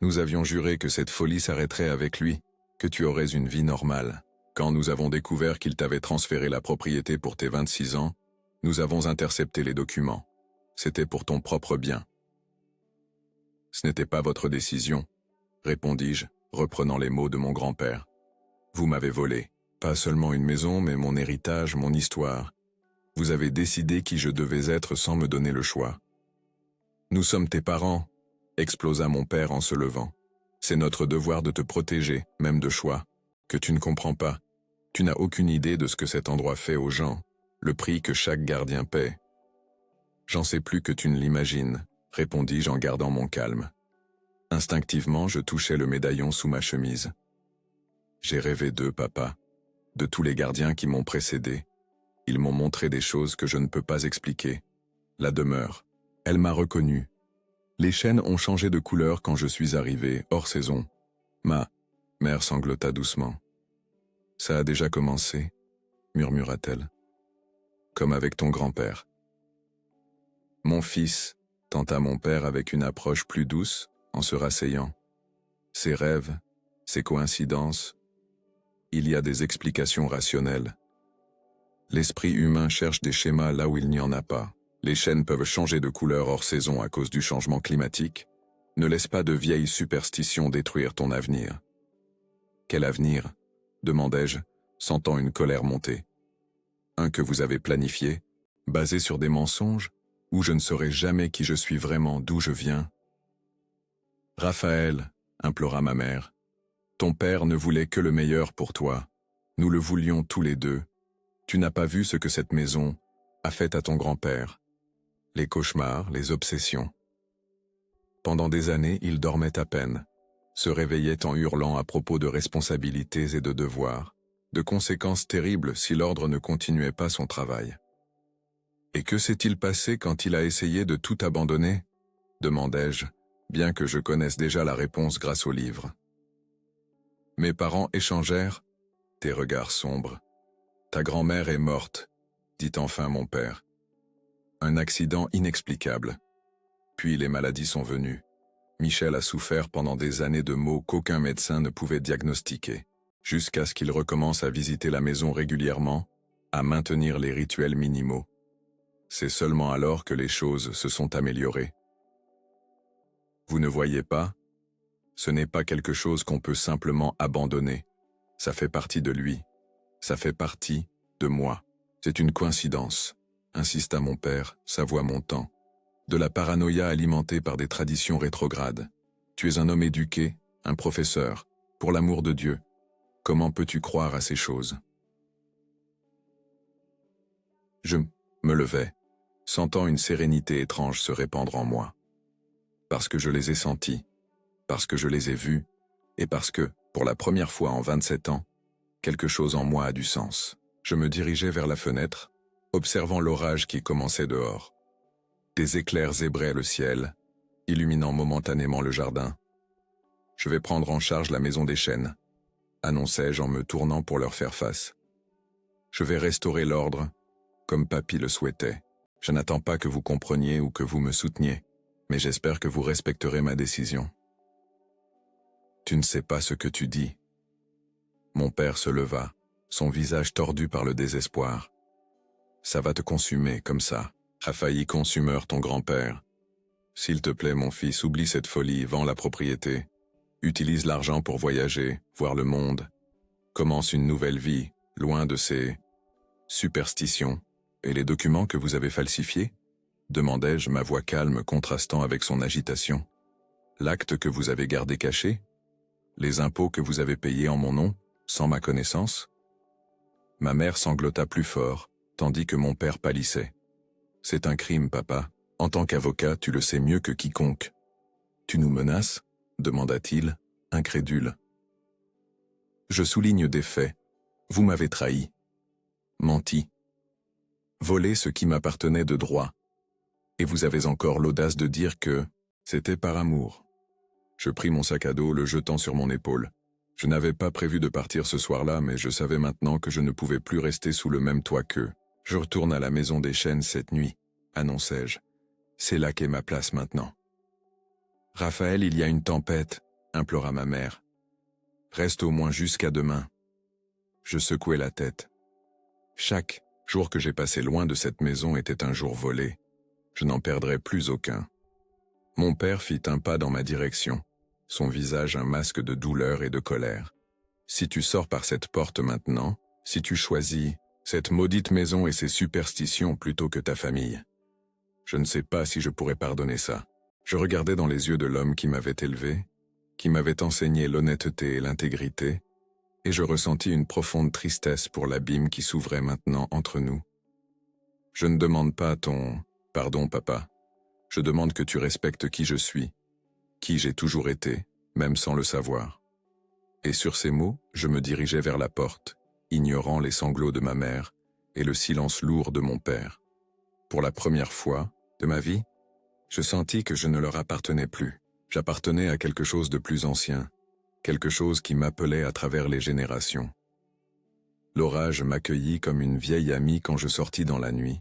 Nous avions juré que cette folie s'arrêterait avec lui, que tu aurais une vie normale. Quand nous avons découvert qu'il t'avait transféré la propriété pour tes 26 ans, nous avons intercepté les documents. C'était pour ton propre bien. Ce n'était pas votre décision, répondis-je, reprenant les mots de mon grand-père. Vous m'avez volé, pas seulement une maison, mais mon héritage, mon histoire. Vous avez décidé qui je devais être sans me donner le choix. Nous sommes tes parents, explosa mon père en se levant. C'est notre devoir de te protéger, même de choix, que tu ne comprends pas. Tu n'as aucune idée de ce que cet endroit fait aux gens, le prix que chaque gardien paie. J'en sais plus que tu ne l'imagines, répondis-je en gardant mon calme. Instinctivement, je touchais le médaillon sous ma chemise. J'ai rêvé d'eux, papa, de tous les gardiens qui m'ont précédé. Ils m'ont montré des choses que je ne peux pas expliquer. La demeure, elle m'a reconnu. Les chênes ont changé de couleur quand je suis arrivé, hors saison. Ma mère sanglota doucement. Ça a déjà commencé, murmura-t-elle. Comme avec ton grand-père. Mon fils, tenta mon père avec une approche plus douce, en se rasseyant. Ces rêves, ces coïncidences, il y a des explications rationnelles. L'esprit humain cherche des schémas là où il n'y en a pas. Les chênes peuvent changer de couleur hors saison à cause du changement climatique. Ne laisse pas de vieilles superstitions détruire ton avenir. Quel avenir? Demandai-je, sentant une colère monter. Un que vous avez planifié, basé sur des mensonges, où je ne saurai jamais qui je suis vraiment, d'où je viens. Raphaël, implora ma mère, ton père ne voulait que le meilleur pour toi. Nous le voulions tous les deux. Tu n'as pas vu ce que cette maison a fait à ton grand-père. Les cauchemars, les obsessions. Pendant des années, il dormait à peine, se réveillait en hurlant à propos de responsabilités et de devoirs, de conséquences terribles si l'ordre ne continuait pas son travail. Et que s'est-il passé quand il a essayé de tout abandonner? Demandai-je, bien que je connaisse déjà la réponse grâce au livre. Mes parents échangèrent, tes regards sombres. Ta grand-mère est morte, dit enfin mon père. Un accident inexplicable. Puis les maladies sont venues. Michel a souffert pendant des années de maux qu'aucun médecin ne pouvait diagnostiquer, jusqu'à ce qu'il recommence à visiter la maison régulièrement, à maintenir les rituels minimaux. C'est seulement alors que les choses se sont améliorées. Vous ne voyez pas? Ce n'est pas quelque chose qu'on peut simplement abandonner. Ça fait partie de lui. Ça fait partie de moi. C'est une coïncidence, insista mon père, sa voix montant. De la paranoïa alimentée par des traditions rétrogrades. Tu es un homme éduqué, un professeur, pour l'amour de Dieu. Comment peux-tu croire à ces choses? Je me levai, sentant une sérénité étrange se répandre en moi. Parce que je les ai sentis, parce que je les ai vus, et parce que, pour la première fois en 27 ans, quelque chose en moi a du sens. Je me dirigeai vers la fenêtre, observant l'orage qui commençait dehors. Des éclairs zébraient le ciel, illuminant momentanément le jardin. Je vais prendre en charge la maison des chênes, annonçai-je en me tournant pour leur faire face. Je vais restaurer l'ordre, comme papy le souhaitait. Je n'attends pas que vous compreniez ou que vous me souteniez, mais j'espère que vous respecterez ma décision. Tu ne sais pas ce que tu dis. Mon père se leva, son visage tordu par le désespoir. Ça va te consumer, comme ça, a failli consumeur ton grand-père. S'il te plaît, mon fils, oublie cette folie, vends la propriété. Utilise l'argent pour voyager, voir le monde. Commence une nouvelle vie, loin de ces superstitions. Et les documents que vous avez falsifiés? Demandai-je, ma voix calme contrastant avec son agitation. L'acte que vous avez gardé caché? Les impôts que vous avez payés en mon nom, sans ma connaissance? Ma mère sanglota plus fort, tandis que mon père pâlissait. « C'est un crime, papa. En tant qu'avocat, tu le sais mieux que quiconque. »« Tu nous menaces ?» demanda-t-il, incrédule. « Je souligne des faits. Vous m'avez trahi. Menti. Volé ce qui m'appartenait de droit. Et vous avez encore l'audace de dire que c'était par amour. » Je pris mon sac à dos, le jetant sur mon épaule. Je n'avais pas prévu de partir ce soir-là, mais je savais maintenant que je ne pouvais plus rester sous le même toit qu'eux. « Je retourne à la maison des chênes cette nuit, annonçai-je. C'est là qu'est ma place maintenant. »« Raphaël, il y a une tempête, implora ma mère. Reste au moins jusqu'à demain. » Je secouai la tête. Chaque jour que j'ai passé loin de cette maison était un jour volé. Je n'en perdrai plus aucun. Mon père fit un pas dans ma direction, son visage un masque de douleur et de colère. « Si tu sors par cette porte maintenant, si tu choisis cette maudite maison et ses superstitions plutôt que ta famille, je ne sais pas si je pourrais pardonner ça. » Je regardais dans les yeux de l'homme qui m'avait élevé, qui m'avait enseigné l'honnêteté et l'intégrité, et je ressentis une profonde tristesse pour l'abîme qui s'ouvrait maintenant entre nous. « Je ne demande pas ton pardon, papa. Je demande que tu respectes qui je suis, qui j'ai toujours été, même sans le savoir. » Et sur ces mots, je me dirigeais vers la porte, ignorant les sanglots de ma mère et le silence lourd de mon père. Pour la première fois de ma vie, je sentis que je ne leur appartenais plus. J'appartenais à quelque chose de plus ancien, quelque chose qui m'appelait à travers les générations. L'orage m'accueillit comme une vieille amie quand je sortis dans la nuit.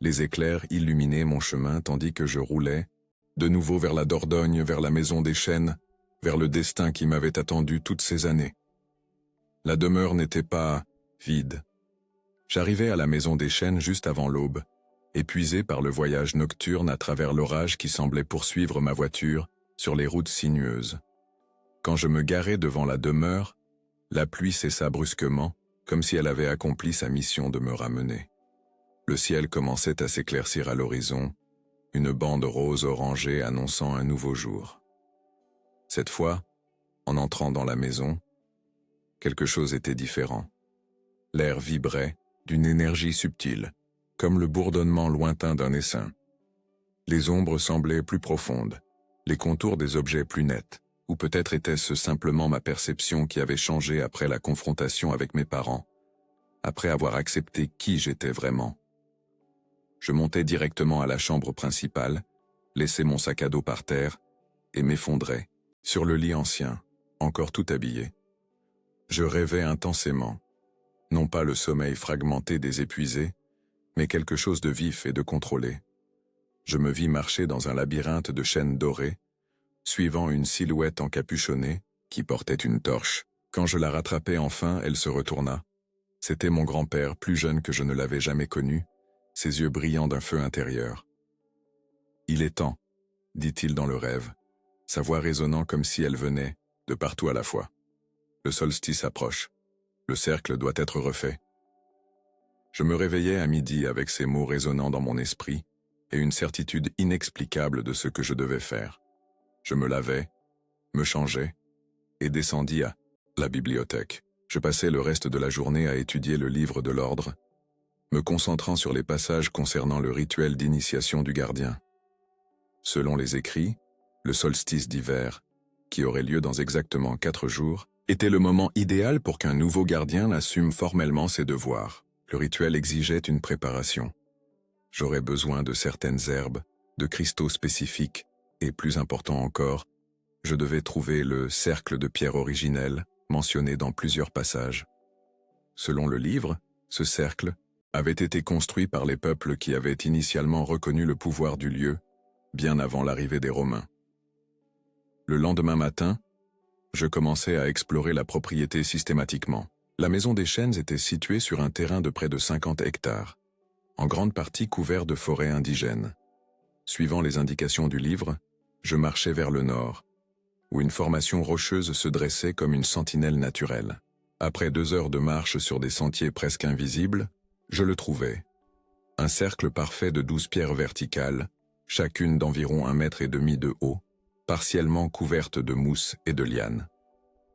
Les éclairs illuminaient mon chemin tandis que je roulais, de nouveau vers la Dordogne, vers la maison des chênes, vers le destin qui m'avait attendu toutes ces années. La demeure n'était pas vide. J'arrivai à la maison des chênes juste avant l'aube, épuisé par le voyage nocturne à travers l'orage qui semblait poursuivre ma voiture sur les routes sinueuses. Quand je me garai devant la demeure, la pluie cessa brusquement, comme si elle avait accompli sa mission de me ramener. Le ciel commençait à s'éclaircir à l'horizon, une bande rose orangée annonçant un nouveau jour. Cette fois, en entrant dans la maison, quelque chose était différent. L'air vibrait d'une énergie subtile, comme le bourdonnement lointain d'un essaim. Les ombres semblaient plus profondes, les contours des objets plus nets, ou peut-être était-ce simplement ma perception qui avait changé après la confrontation avec mes parents, après avoir accepté qui j'étais vraiment. Je montai directement à la chambre principale, laissai mon sac à dos par terre et m'effondrai sur le lit ancien, encore tout habillé. Je rêvais intensément, non pas le sommeil fragmenté des épuisés, mais quelque chose de vif et de contrôlé. Je me vis marcher dans un labyrinthe de chênes dorés, suivant une silhouette encapuchonnée qui portait une torche. Quand je la rattrapai enfin, elle se retourna. C'était mon grand-père, plus jeune que je ne l'avais jamais connu, ses yeux brillants d'un feu intérieur. « Il est temps », dit-il dans le rêve, sa voix résonnant comme si elle venait de partout à la fois. « Le solstice approche. Le cercle doit être refait. » Je me réveillai à midi avec ces mots résonnant dans mon esprit et une certitude inexplicable de ce que je devais faire. Je me lavai, me changeai et descendis à la bibliothèque. Je passai le reste de la journée à étudier le livre de l'ordre, me concentrant sur les passages concernant le rituel d'initiation du gardien. Selon les écrits, le solstice d'hiver, qui aurait lieu dans exactement 4 jours, était le moment idéal pour qu'un nouveau gardien assume formellement ses devoirs. Le rituel exigeait une préparation. J'aurais besoin de certaines herbes, de cristaux spécifiques, et plus important encore, je devais trouver le cercle de pierre originel, mentionné dans plusieurs passages. Selon le livre, ce cercle avait été construit par les peuples qui avaient initialement reconnu le pouvoir du lieu, bien avant l'arrivée des Romains. Le lendemain matin, je commençai à explorer la propriété systématiquement. La maison des chênes était située sur un terrain de près de 50 hectares, en grande partie couvert de forêts indigènes. Suivant les indications du livre, je marchais vers le nord, où une formation rocheuse se dressait comme une sentinelle naturelle. Après 2 heures de marche sur des sentiers presque invisibles, je le trouvai. Un cercle parfait de 12 pierres verticales, chacune d'environ 1,5 m de haut, partiellement couverte de mousse et de lianes.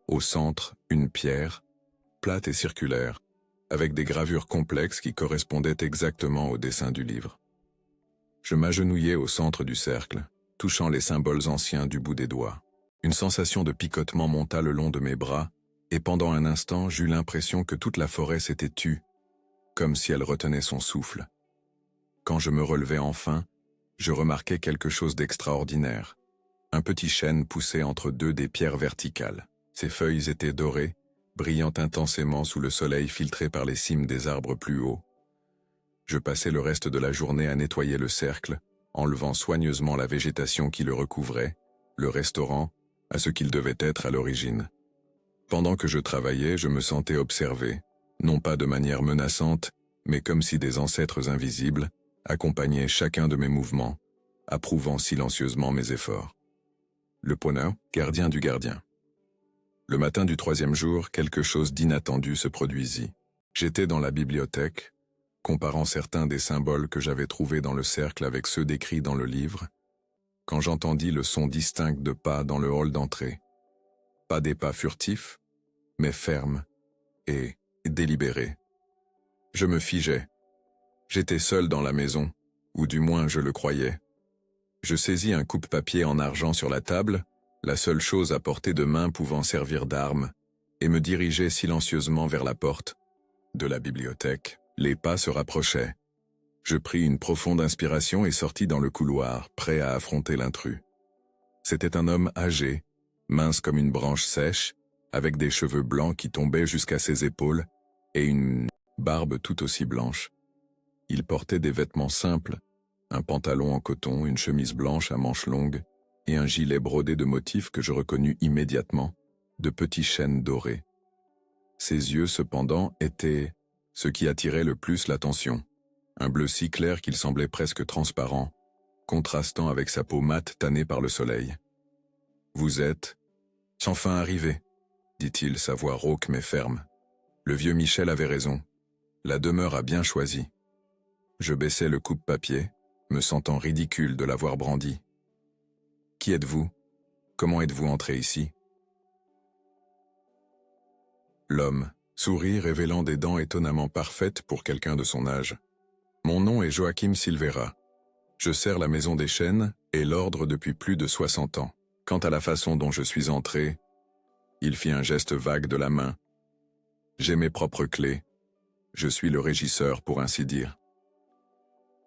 Au centre, une pierre, plate et circulaire, avec des gravures complexes qui correspondaient exactement au dessin du livre. Je m'agenouillai au centre du cercle, touchant les symboles anciens du bout des doigts. Une sensation de picotement monta le long de mes bras, et pendant un instant j'eus l'impression que toute la forêt s'était tue, comme si elle retenait son souffle. Quand je me relevai enfin, je remarquai quelque chose d'extraordinaire. Un petit chêne poussait entre deux des pierres verticales. Ses feuilles étaient dorées, brillant intensément sous le soleil filtré par les cimes des arbres plus hauts. Je passai le reste de la journée à nettoyer le cercle, enlevant soigneusement la végétation qui le recouvrait, le restaurant à ce qu'il devait être à l'origine. Pendant que je travaillais, je me sentais observé, non pas de manière menaçante, mais comme si des ancêtres invisibles accompagnaient chacun de mes mouvements, approuvant silencieusement mes efforts. Le poneur, gardien du gardien. Le matin du 3e jour, quelque chose d'inattendu se produisit. J'étais dans la bibliothèque, comparant certains des symboles que j'avais trouvés dans le cercle avec ceux décrits dans le livre, quand j'entendis le son distinct de pas dans le hall d'entrée. Pas des pas furtifs, mais fermes et délibérés. Je me figeai. J'étais seul dans la maison, ou du moins je le croyais. Je saisis un coupe-papier en argent sur la table, la seule chose à portée de main pouvant servir d'arme, et me dirigeai silencieusement vers la porte de la bibliothèque. Les pas se rapprochaient. Je pris une profonde inspiration et sortis dans le couloir, prêt à affronter l'intrus. C'était un homme âgé, mince comme une branche sèche, avec des cheveux blancs qui tombaient jusqu'à ses épaules, et une barbe tout aussi blanche. Il portait des vêtements simples, un pantalon en coton, une chemise blanche à manches longues, et un gilet brodé de motifs que je reconnus immédiatement, de petits chênes dorés. Ses yeux, cependant, étaient ce qui attirait le plus l'attention, un bleu si clair qu'il semblait presque transparent, contrastant avec sa peau mate tannée par le soleil. « Vous êtes enfin arrivé », dit-il, sa voix rauque mais ferme. Le vieux Michel avait raison. La demeure a bien choisi. Je baissai le coupe-papier, me sentant ridicule de l'avoir brandi. « Qui êtes-vous? Comment êtes-vous entré ici ?» L'homme sourit, révélant des dents étonnamment parfaites pour quelqu'un de son âge. « Mon nom est Joachim Silvera. Je sers la Maison des Chênes et l'Ordre depuis plus de 60 ans. Quant à la façon dont je suis entré, il fit un geste vague de la main. J'ai mes propres clés. Je suis le régisseur, pour ainsi dire. »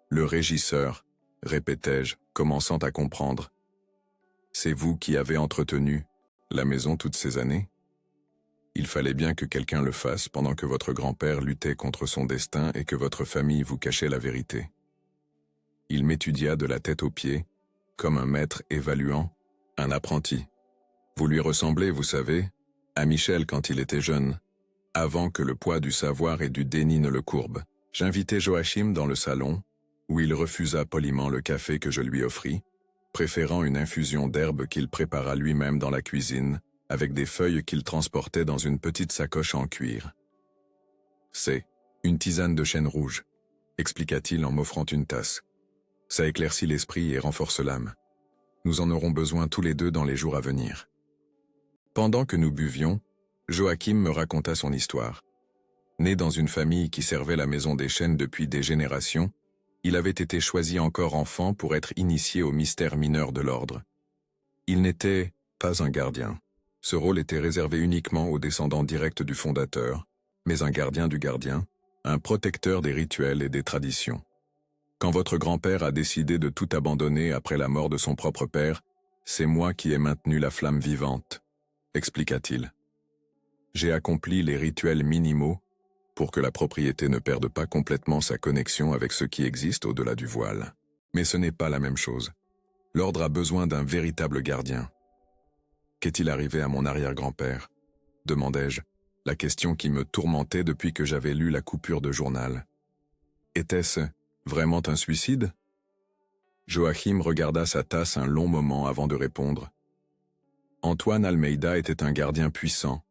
Le régisseur, répétai-je, commençant à comprendre. C'est vous qui avez entretenu la maison toutes ces années? Il fallait bien que quelqu'un le fasse pendant que votre grand-père luttait contre son destin et que votre famille vous cachait la vérité. Il m'étudia de la tête aux pieds, comme un maître évaluant un apprenti. Vous lui ressemblez, vous savez, à Michel quand il était jeune, avant que le poids du savoir et du déni ne le courbe. J'invitai Joachim dans le salon, où il refusa poliment le café que je lui offris, préférant une infusion d'herbe qu'il prépara lui-même dans la cuisine, avec des feuilles qu'il transportait dans une petite sacoche en cuir. « C'est une tisane de chêne rouge », expliqua-t-il en m'offrant une tasse. « Ça éclaircit l'esprit et renforce l'âme. Nous en aurons besoin tous les deux dans les jours à venir. » Pendant que nous buvions, Joachim me raconta son histoire. Né dans une famille qui servait la Maison des Chênes depuis des générations, il avait été choisi encore enfant pour être initié au mystère mineur de l'ordre. Il n'était pas un gardien. Ce rôle était réservé uniquement aux descendants directs du fondateur, mais un gardien du gardien, un protecteur des rituels et des traditions. Quand votre grand-père a décidé de tout abandonner après la mort de son propre père, c'est moi qui ai maintenu la flamme vivante, expliqua-t-il. J'ai accompli les rituels minimaux pour que la propriété ne perde pas complètement sa connexion avec ce qui existe au-delà du voile. Mais ce n'est pas la même chose. L'ordre a besoin d'un véritable gardien. Qu'est-il arrivé à mon arrière-grand-père? Demandai-je, la question qui me tourmentait depuis que j'avais lu la coupure de journal. Était-ce vraiment un suicide? Joachim regarda sa tasse un long moment avant de répondre. Antoine Almeida était un gardien puissant,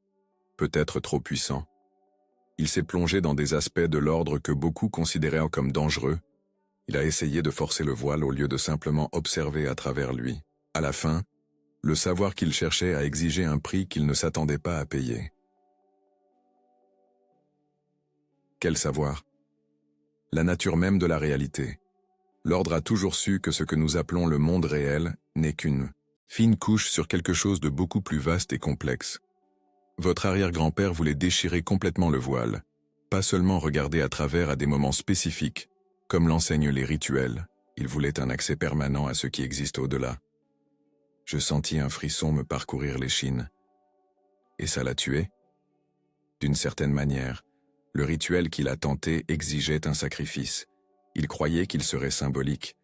peut-être trop puissant. Il s'est plongé dans des aspects de l'ordre que beaucoup considéraient comme dangereux. Il a essayé de forcer le voile au lieu de simplement observer à travers lui. À la fin, le savoir qu'il cherchait a exigé un prix qu'il ne s'attendait pas à payer. Quel savoir? La nature même de la réalité. L'ordre a toujours su que ce que nous appelons le monde réel n'est qu'une fine couche sur quelque chose de beaucoup plus vaste et complexe. Votre arrière-grand-père voulait déchirer complètement le voile, pas seulement regarder à travers à des moments spécifiques, comme l'enseignent les rituels, il voulait un accès permanent à ce qui existe au-delà. Je sentis un frisson me parcourir l'échine. Et ça l'a tué? D'une certaine manière, le rituel qu'il a tenté exigeait un sacrifice. Il croyait qu'il serait symbolique.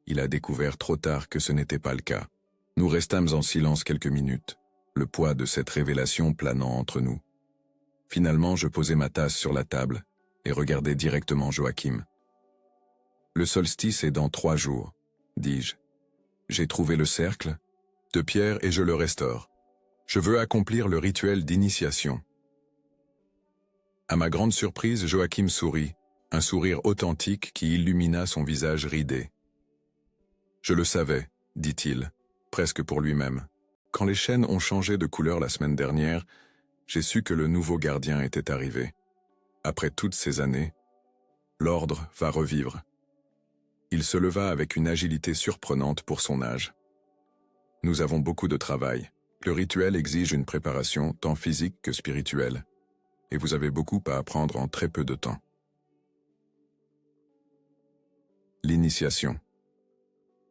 Il a découvert trop tard que ce n'était pas le cas. Nous restâmes en silence quelques minutes, le poids de cette révélation planant entre nous. Finalement, je posai ma tasse sur la table et regardai directement Joachim. Le solstice est dans 3 jours, dis-je. J'ai trouvé le cercle de pierre et je le restaure. Je veux accomplir le rituel d'initiation. À ma grande surprise, Joachim sourit, un sourire authentique qui illumina son visage ridé. Je le savais, dit-il, presque pour lui-même. Quand les chênes ont changé de couleur la semaine dernière, j'ai su que le nouveau gardien était arrivé. Après toutes ces années, l'ordre va revivre. Il se leva avec une agilité surprenante pour son âge. Nous avons beaucoup de travail. Le rituel exige une préparation tant physique que spirituelle. Et vous avez beaucoup à apprendre en très peu de temps. L'initiation.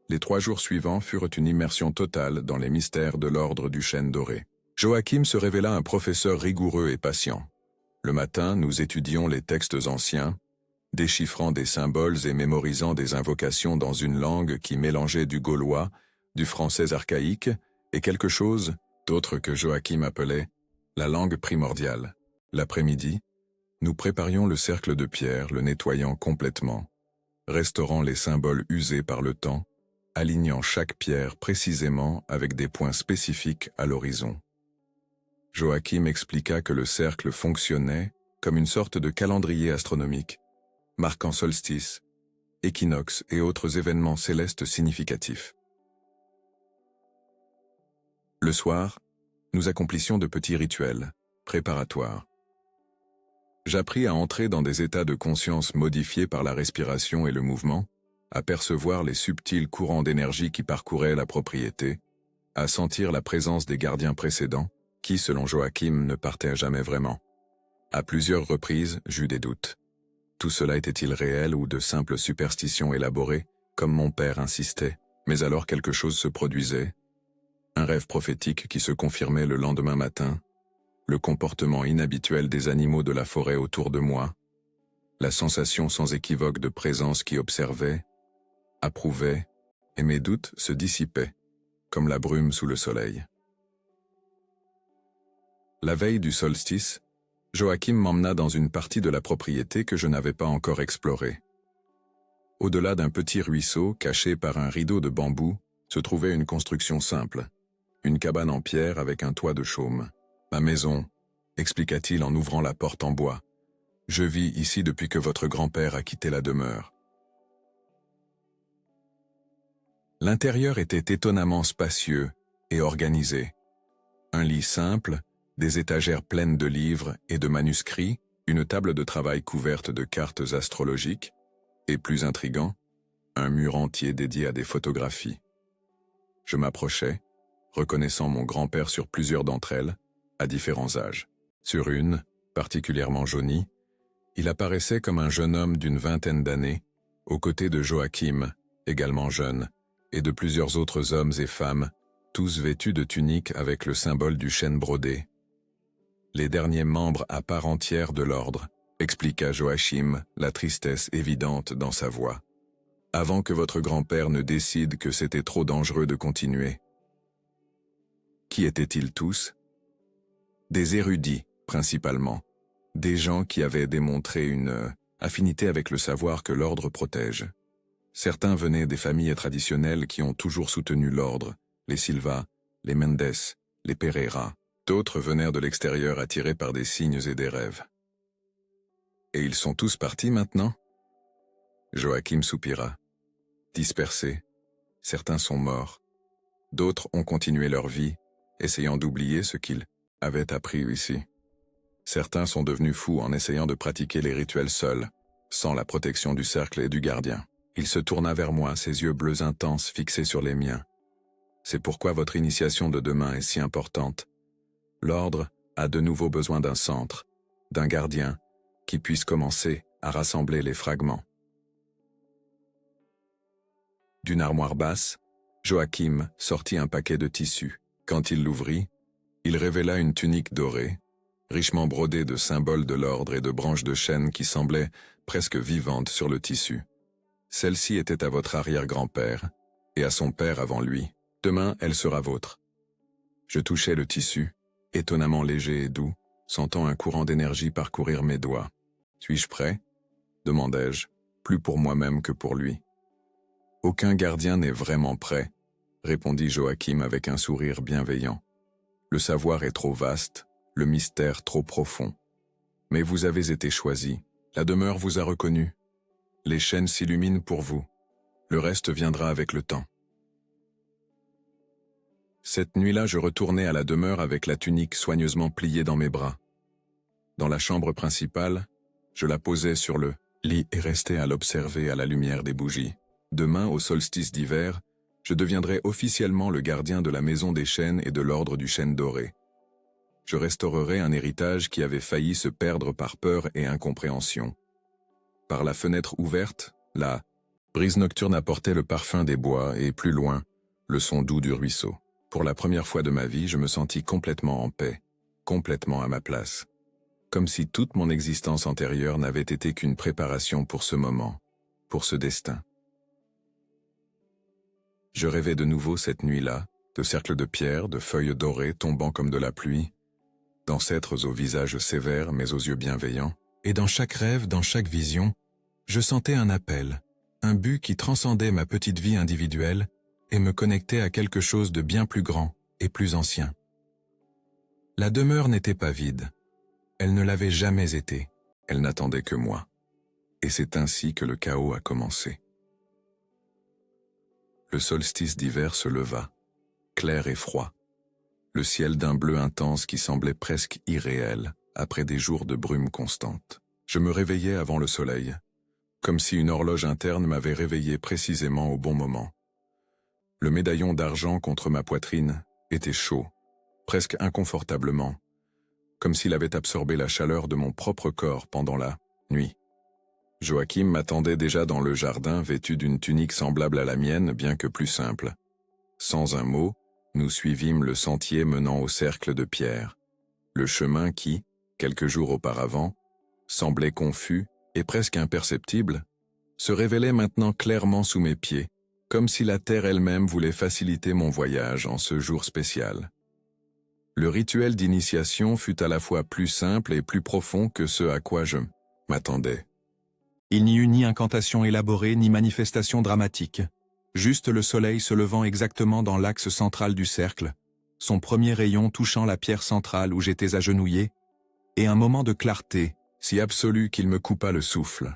Les 3 jours suivants furent une immersion totale dans les mystères de l'ordre du chêne doré. Joachim se révéla un professeur rigoureux et patient. Le matin, nous étudions les textes anciens, déchiffrant des symboles et mémorisant des invocations dans une langue qui mélangeait du gaulois, du français archaïque et quelque chose d'autre que Joachim appelait la langue primordiale. L'après-midi, nous préparions le cercle de pierre, le nettoyant complètement, restaurant les symboles usés par le temps, alignant chaque pierre précisément avec des points spécifiques à l'horizon. Joachim expliqua que le cercle fonctionnait comme une sorte de calendrier astronomique, marquant solstice, équinoxe et autres événements célestes significatifs. Le soir, nous accomplissions de petits rituels, préparatoires. J'appris à entrer dans des états de conscience modifiés par la respiration et le mouvement, à percevoir les subtils courants d'énergie qui parcouraient la propriété, à sentir la présence des gardiens précédents, qui, selon Joachim, ne partaient jamais vraiment. À plusieurs reprises, j'eus des doutes. Tout cela était-il réel ou de simples superstitions élaborées, comme mon père insistait, mais alors quelque chose se produisait, un rêve prophétique qui se confirmait le lendemain matin, le comportement inhabituel des animaux de la forêt autour de moi, la sensation sans équivoque de présence qui observait, approuvait, et mes doutes se dissipaient, comme la brume sous le soleil. La veille du solstice, Joachim m'emmena dans une partie de la propriété que je n'avais pas encore explorée. Au-delà d'un petit ruisseau caché par un rideau de bambou, se trouvait une construction simple, une cabane en pierre avec un toit de chaume. Ma maison, expliqua-t-il en ouvrant la porte en bois. Je vis ici depuis que votre grand-père a quitté la demeure. L'intérieur était étonnamment spacieux et organisé. Un lit simple, des étagères pleines de livres et de manuscrits, une table de travail couverte de cartes astrologiques, et plus intriguant, un mur entier dédié à des photographies. Je m'approchai, reconnaissant mon grand-père sur plusieurs d'entre elles, à différents âges. Sur une, particulièrement jaunie, il apparaissait comme un jeune homme d'une 20aine d'années, aux côtés de Joachim, également jeune, et de plusieurs autres hommes et femmes, tous vêtus de tuniques avec le symbole du chêne brodé. Les derniers membres à part entière de l'ordre, expliqua Joachim, la tristesse évidente dans sa voix. Avant que votre grand-père ne décide que c'était trop dangereux de continuer. Qui étaient-ils tous? Des érudits, principalement. Des gens qui avaient démontré une affinité avec le savoir que l'ordre protège. Certains venaient des familles traditionnelles qui ont toujours soutenu l'ordre, les Silva, les Mendes, les Pereira. D'autres venèrent de l'extérieur attirés par des signes et des rêves. Et ils sont tous partis maintenant? Joachim soupira. Dispersés, certains sont morts. D'autres ont continué leur vie, essayant d'oublier ce qu'ils avaient appris ici. Certains sont devenus fous en essayant de pratiquer les rituels seuls, sans la protection du cercle et du gardien. Il se tourna vers moi, ses yeux bleus intenses fixés sur les miens. C'est pourquoi votre initiation de demain est si importante. L'ordre a de nouveau besoin d'un centre, d'un gardien, qui puisse commencer à rassembler les fragments. D'une armoire basse, Joachim sortit un paquet de tissus. Quand il l'ouvrit, il révéla une tunique dorée, richement brodée de symboles de l'ordre et de branches de chêne qui semblaient presque vivantes sur le tissu. Celle-ci était à votre arrière-grand-père, et à son père avant lui. Demain, elle sera vôtre. Je touchai le tissu, étonnamment léger et doux, sentant un courant d'énergie parcourir mes doigts. « Suis-je prêt ?» demandai-je, plus pour moi-même que pour lui. « Aucun gardien n'est vraiment prêt », répondit Joachim avec un sourire bienveillant. « Le savoir est trop vaste, le mystère trop profond. Mais vous avez été choisi, la demeure vous a reconnu. Les chaînes s'illuminent pour vous. Le reste viendra avec le temps. » Cette nuit-là, je retournai à la demeure avec la tunique soigneusement pliée dans mes bras. Dans la chambre principale, je la posai sur le lit et restai à l'observer à la lumière des bougies. Demain, au solstice d'hiver, je deviendrai officiellement le gardien de la maison des chênes et de l'ordre du chêne doré. Je restaurerai un héritage qui avait failli se perdre par peur et incompréhension. Par la fenêtre ouverte, la brise nocturne apportait le parfum des bois et, plus loin, le son doux du ruisseau. Pour la première fois de ma vie, je me sentis complètement en paix, complètement à ma place. Comme si toute mon existence antérieure n'avait été qu'une préparation pour ce moment, pour ce destin. Je rêvais de nouveau cette nuit-là, de cercles de pierre, de feuilles dorées tombant comme de la pluie, d'ancêtres au visage sévère mais aux yeux bienveillants, et dans chaque rêve, dans chaque vision, je sentais un appel, un but qui transcendait ma petite vie individuelle et me connectait à quelque chose de bien plus grand et plus ancien. La demeure n'était pas vide. Elle ne l'avait jamais été. Elle n'attendait que moi. Et c'est ainsi que le chaos a commencé. Le solstice d'hiver se leva, clair et froid. Le ciel d'un bleu intense qui semblait presque irréel après des jours de brume constante. Je me réveillais avant le soleil, comme si une horloge interne m'avait réveillé précisément au bon moment. Le médaillon d'argent contre ma poitrine était chaud, presque inconfortablement, comme s'il avait absorbé la chaleur de mon propre corps pendant la nuit. Joachim m'attendait déjà dans le jardin, vêtu d'une tunique semblable à la mienne, bien que plus simple. Sans un mot, nous suivîmes le sentier menant au cercle de pierre. Le chemin qui, quelques jours auparavant, semblait confus et presque imperceptible, se révélait maintenant clairement sous mes pieds, comme si la terre elle-même voulait faciliter mon voyage en ce jour spécial. Le rituel d'initiation fut à la fois plus simple et plus profond que ce à quoi je m'attendais. Il n'y eut ni incantation élaborée ni manifestation dramatique, juste le soleil se levant exactement dans l'axe central du cercle, son premier rayon touchant la pierre centrale où j'étais agenouillé, et un moment de clarté, si absolu qu'il me coupa le souffle.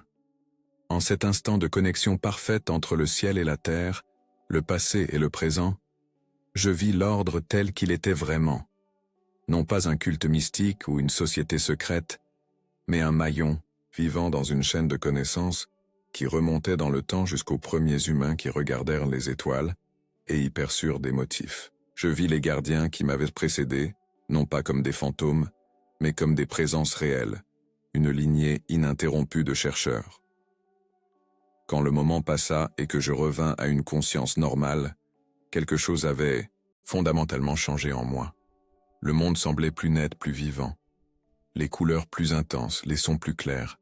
En cet instant de connexion parfaite entre le ciel et la terre, le passé et le présent, je vis l'ordre tel qu'il était vraiment. Non pas un culte mystique ou une société secrète, mais un maillon vivant dans une chaîne de connaissances qui remontait dans le temps jusqu'aux premiers humains qui regardèrent les étoiles et y perçurent des motifs. Je vis les gardiens qui m'avaient précédé, non pas comme des fantômes, mais comme des présences réelles, une lignée ininterrompue de chercheurs. Quand le moment passa et que je revins à une conscience normale, quelque chose avait fondamentalement changé en moi. Le monde semblait plus net, plus vivant. Les couleurs plus intenses, les sons plus clairs.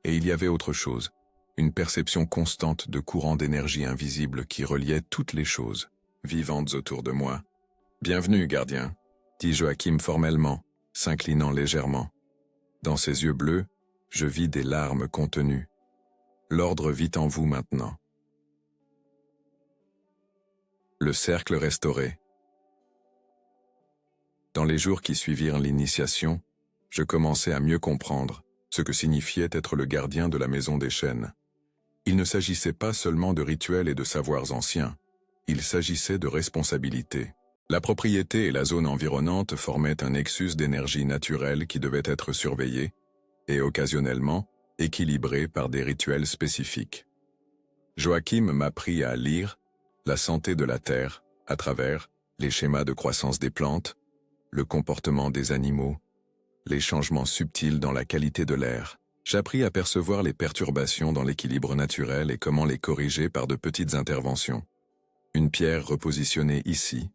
Et il y avait autre chose, une perception constante de courants d'énergie invisibles qui reliaient toutes les choses, vivantes autour de moi. « Bienvenue, gardien », dit Joachim formellement, s'inclinant légèrement. Dans ses yeux bleus, je vis des larmes contenues. L'ordre vit en vous maintenant. Le cercle restauré. Dans les jours qui suivirent l'initiation, je commençai à mieux comprendre ce que signifiait être le gardien de la maison des chênes. Il ne s'agissait pas seulement de rituels et de savoirs anciens, il s'agissait de responsabilité. La propriété et la zone environnante formaient un nexus d'énergie naturelle qui devait être surveillé et, occasionnellement, équilibré par des rituels spécifiques. Joachim m'apprit à lire la santé de la terre à travers les schémas de croissance des plantes, le comportement des animaux, les changements subtils dans la qualité de l'air. J'appris à percevoir les perturbations dans l'équilibre naturel et comment les corriger par de petites interventions. Une pierre repositionnée ici,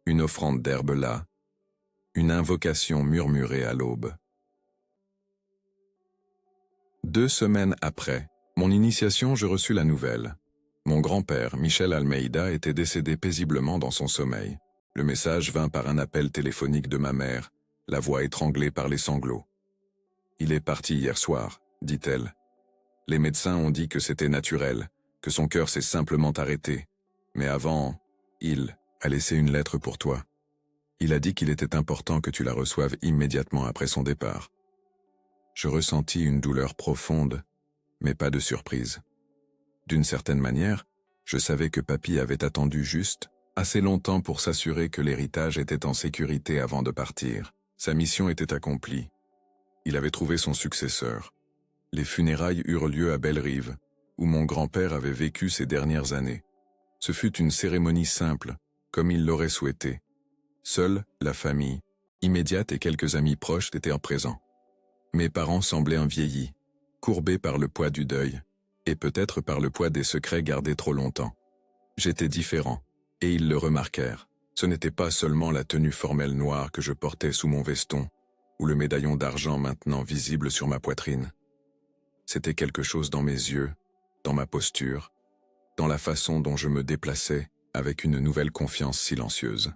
une offrande d'herbe là, une invocation murmurée à l'aube. 2 semaines après mon initiation, je reçus la nouvelle. Mon grand-père, Michel Almeida, était décédé paisiblement dans son sommeil. Le message vint par un appel téléphonique de ma mère, la voix étranglée par les sanglots. « Il est parti hier soir », dit-elle. « Les médecins ont dit que c'était naturel, que son cœur s'est simplement arrêté. Mais avant, il a laissé une lettre pour toi. Il a dit qu'il était important que tu la reçoives immédiatement après son départ. » Je ressentis une douleur profonde, mais pas de surprise. D'une certaine manière, je savais que papy avait attendu juste assez longtemps pour s'assurer que l'héritage était en sécurité avant de partir. Sa mission était accomplie. Il avait trouvé son successeur. Les funérailles eurent lieu à Bellerive, où mon grand-père avait vécu ces dernières années. Ce fut une cérémonie simple, comme il l'aurait souhaité. Seule la famille, immédiate et quelques amis proches étaient présents. Mes parents semblaient vieillis, courbés par le poids du deuil, et peut-être par le poids des secrets gardés trop longtemps. J'étais différent, et ils le remarquèrent. Ce n'était pas seulement la tenue formelle noire que je portais sous mon veston, ou le médaillon d'argent maintenant visible sur ma poitrine. C'était quelque chose dans mes yeux, dans ma posture, dans la façon dont je me déplaçais avec une nouvelle confiance silencieuse.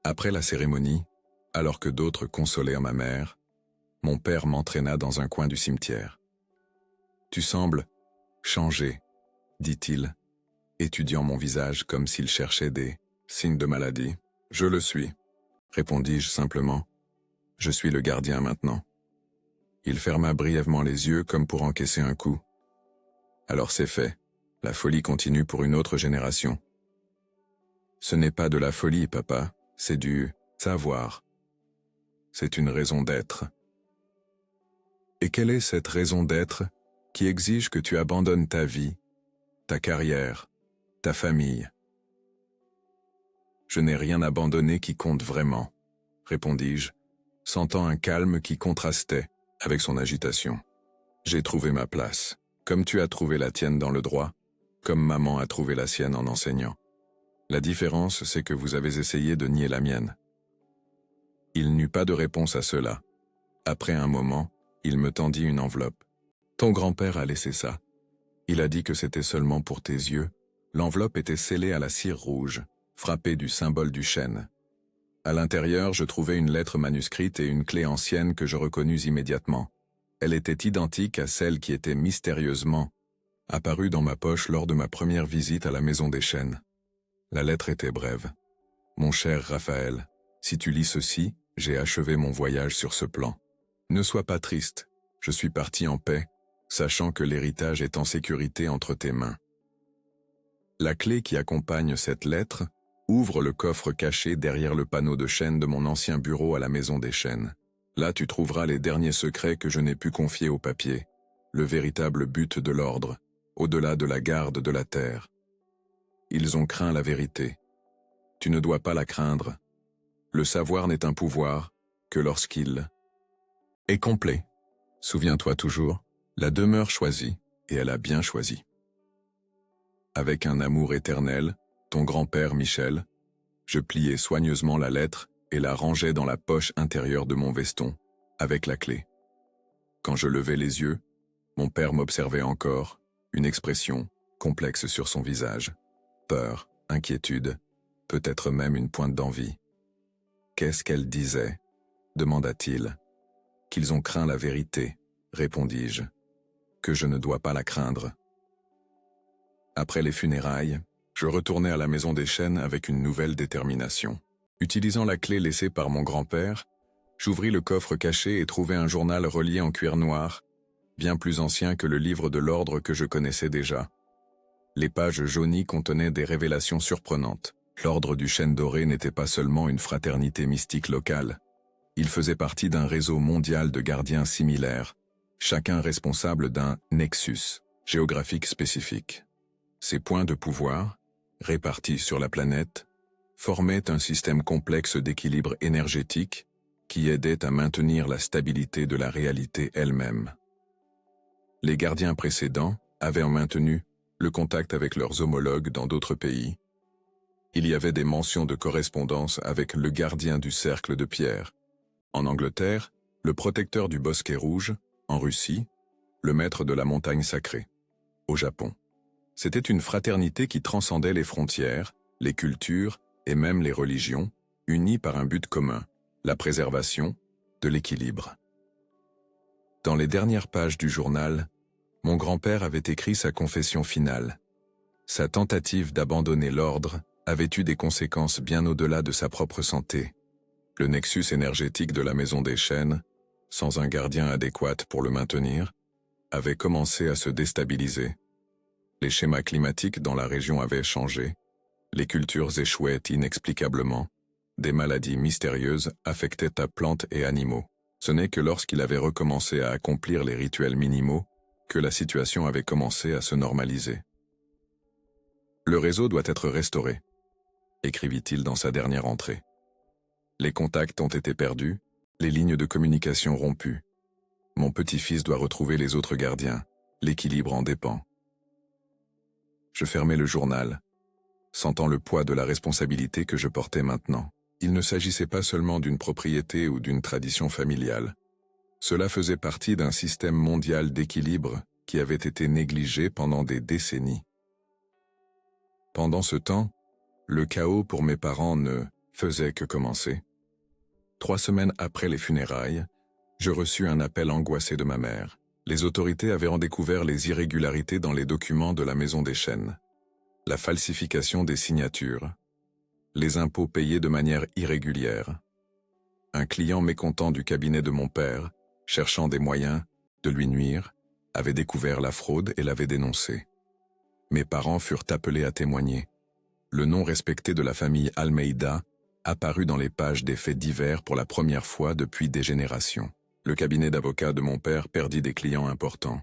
Après la cérémonie, alors que d'autres consolaient ma mère, mon père m'entraîna dans un coin du cimetière. « Tu sembles changer, dit-il, étudiant mon visage comme s'il cherchait des signes de maladie. « Je le suis, répondis-je simplement. Je suis le gardien maintenant. » Il ferma brièvement les yeux comme pour encaisser un coup. « Alors c'est fait, la folie continue pour une autre génération. » « Ce n'est pas de la folie, papa, c'est du savoir. C'est une raison d'être. » « Et quelle est cette raison d'être qui exige que tu abandonnes ta vie, ta carrière, ta famille? » « Je n'ai rien abandonné qui compte vraiment, » répondis-je, sentant un calme qui contrastait avec son agitation. « J'ai trouvé ma place, comme tu as trouvé la tienne dans le droit, comme maman a trouvé la sienne en enseignant. La différence, c'est que vous avez essayé de nier la mienne. » Il n'eut pas de réponse à cela. Après un moment, il me tendit une enveloppe. « Ton grand-père a laissé ça. Il a dit que c'était seulement pour tes yeux. » L'enveloppe était scellée à la cire rouge, frappée du symbole du chêne. À l'intérieur, je trouvai une lettre manuscrite et une clé ancienne que je reconnus immédiatement. Elle était identique à celle qui était mystérieusement apparue dans ma poche lors de ma première visite à la maison des chênes. La lettre était brève. « Mon cher Raphaël, si tu lis ceci, j'ai achevé mon voyage sur ce plan. Ne sois pas triste, je suis parti en paix, sachant que l'héritage est en sécurité entre tes mains. » La clé qui accompagne cette lettre ouvre le coffre caché derrière le panneau de chêne de mon ancien bureau à la maison des chênes. Là tu trouveras les derniers secrets que je n'ai pu confier au papier, le véritable but de l'ordre, au-delà de la garde de la terre. Ils ont craint la vérité. Tu ne dois pas la craindre. Le savoir n'est un pouvoir que lorsqu'il est complet. Souviens-toi toujours, la demeure choisie, et elle a bien choisi. Avec un amour éternel, ton grand-père Michel, je pliai soigneusement la lettre et la rangeai dans la poche intérieure de mon veston, avec la clé. Quand je levai les yeux, mon père m'observait encore, une expression complexe sur son visage. Peur, inquiétude, peut-être même une pointe d'envie. « Qu'est-ce qu'elle disait ?» demanda-t-il. « Qu'ils ont craint la vérité, répondis-je. Que je ne dois pas la craindre. » Après les funérailles, je retournai à la maison des chênes avec une nouvelle détermination. Utilisant la clé laissée par mon grand-père, j'ouvris le coffre caché et trouvai un journal relié en cuir noir, bien plus ancien que le livre de l'ordre que je connaissais déjà. Les pages jaunies contenaient des révélations surprenantes. L'ordre du Chêne Doré n'était pas seulement une fraternité mystique locale. Il faisait partie d'un réseau mondial de gardiens similaires, chacun responsable d'un nexus géographique spécifique. Ces points de pouvoir, répartis sur la planète, formaient un système complexe d'équilibre énergétique qui aidait à maintenir la stabilité de la réalité elle-même. Les gardiens précédents avaient maintenu le contact avec leurs homologues dans d'autres pays. Il y avait des mentions de correspondance avec le gardien du cercle de pierre. En Angleterre, le protecteur du bosquet rouge, en Russie, le maître de la montagne sacrée. Au Japon. C'était une fraternité qui transcendait les frontières, les cultures et même les religions, unis par un but commun, la préservation de l'équilibre. Dans les dernières pages du journal, mon grand-père avait écrit sa confession finale. Sa tentative d'abandonner l'ordre avait eu des conséquences bien au-delà de sa propre santé. Le nexus énergétique de la Maison des Chênes, sans un gardien adéquat pour le maintenir, avait commencé à se déstabiliser. Les schémas climatiques dans la région avaient changé, les cultures échouaient inexplicablement, des maladies mystérieuses affectaient à plantes et animaux. Ce n'est que lorsqu'il avait recommencé à accomplir les rituels minimaux que la situation avait commencé à se normaliser. Le réseau doit être restauré, écrivit-il dans sa dernière entrée. Les contacts ont été perdus, les lignes de communication rompues. Mon petit-fils doit retrouver les autres gardiens, l'équilibre en dépend. Je fermai le journal, sentant le poids de la responsabilité que je portais maintenant. Il ne s'agissait pas seulement d'une propriété ou d'une tradition familiale. Cela faisait partie d'un système mondial d'équilibre qui avait été négligé pendant des décennies. Pendant ce temps, le chaos pour mes parents ne faisait que commencer. 3 semaines après les funérailles, je reçus un appel angoissé de ma mère. Les autorités avaient en découvert les irrégularités dans les documents de la Maison des Chênes. La falsification des signatures, les impôts payés de manière irrégulière. Un client mécontent du cabinet de mon père, cherchant des moyens de lui nuire, avait découvert la fraude et l'avait dénoncé. Mes parents furent appelés à témoigner. Le nom respecté de la famille Almeida apparut dans les pages des faits divers pour la première fois depuis des générations. Le cabinet d'avocats de mon père perdit des clients importants.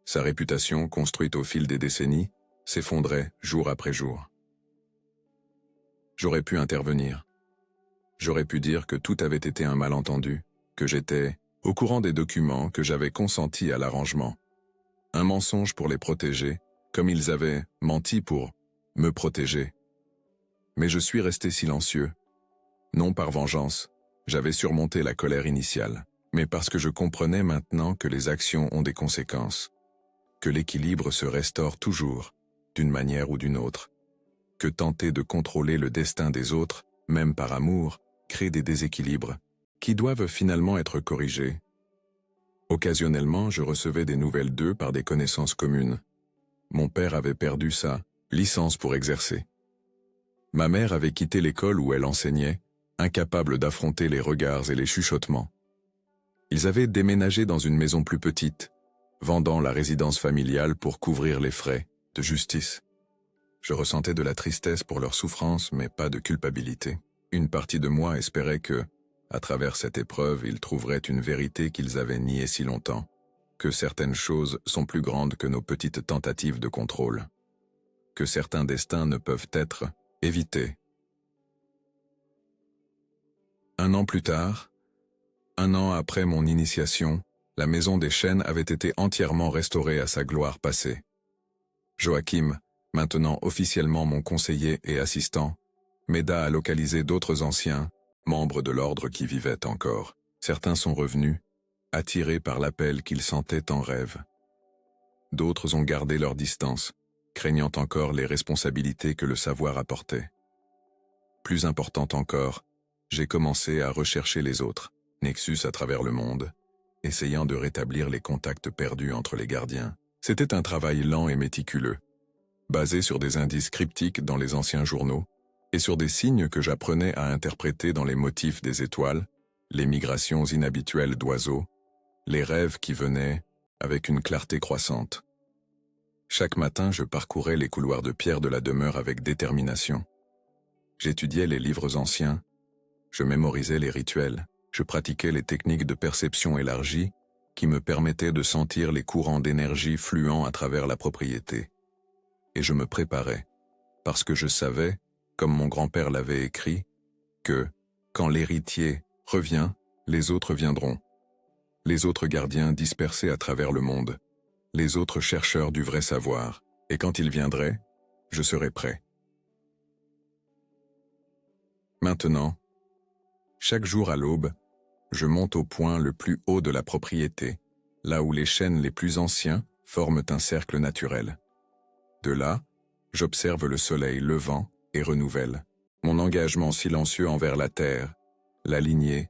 Sa réputation, construite au fil des décennies, s'effondrait jour après jour. J'aurais pu intervenir. J'aurais pu dire que tout avait été un malentendu, que j'étais au courant des documents, que j'avais consenti à l'arrangement. Un mensonge pour les protéger, comme ils avaient menti pour me protéger. Mais je suis resté silencieux. Non par vengeance, j'avais surmonté la colère initiale, mais parce que je comprenais maintenant que les actions ont des conséquences, que l'équilibre se restaure toujours, d'une manière ou d'une autre, que tenter de contrôler le destin des autres, même par amour, crée des déséquilibres, qui doivent finalement être corrigés. Occasionnellement, je recevais des nouvelles d'eux par des connaissances communes. Mon père avait perdu sa licence pour exercer. Ma mère avait quitté l'école où elle enseignait, incapable d'affronter les regards et les chuchotements. Ils avaient déménagé dans une maison plus petite, vendant la résidence familiale pour couvrir les frais de justice. Je ressentais de la tristesse pour leur souffrance, mais pas de culpabilité. Une partie de moi espérait que, à travers cette épreuve, ils trouveraient une vérité qu'ils avaient niée si longtemps, que certaines choses sont plus grandes que nos petites tentatives de contrôle, que certains destins ne peuvent être évités. 1 an plus tard, 1 an après mon initiation, la Maison des Chênes avait été entièrement restaurée à sa gloire passée. Joachim, maintenant officiellement mon conseiller et assistant, m'aida à localiser d'autres anciens, membres de l'ordre qui vivaient encore. Certains sont revenus, attirés par l'appel qu'ils sentaient en rêve. D'autres ont gardé leur distance, craignant encore les responsabilités que le savoir apportait. Plus important encore, j'ai commencé à rechercher les autres, nexus à travers le monde, essayant de rétablir les contacts perdus entre les gardiens. C'était un travail lent et méticuleux, basé sur des indices cryptiques dans les anciens journaux, et sur des signes que j'apprenais à interpréter dans les motifs des étoiles, les migrations inhabituelles d'oiseaux, les rêves qui venaient avec une clarté croissante. Chaque matin, je parcourais les couloirs de pierre de la demeure avec détermination. J'étudiais les livres anciens, je mémorisais les rituels, je pratiquais les techniques de perception élargie qui me permettaient de sentir les courants d'énergie fluant à travers la propriété. Et je me préparais, parce que je savais, comme mon grand-père l'avait écrit, que, quand l'héritier revient, les autres viendront. Les autres gardiens dispersés à travers le monde, les autres chercheurs du vrai savoir, et quand ils viendraient, je serais prêt. Maintenant, chaque jour à l'aube, je monte au point le plus haut de la propriété, là où les chênes les plus anciens forment un cercle naturel. De là, j'observe le soleil levant et renouvelle mon engagement silencieux envers la terre, la lignée,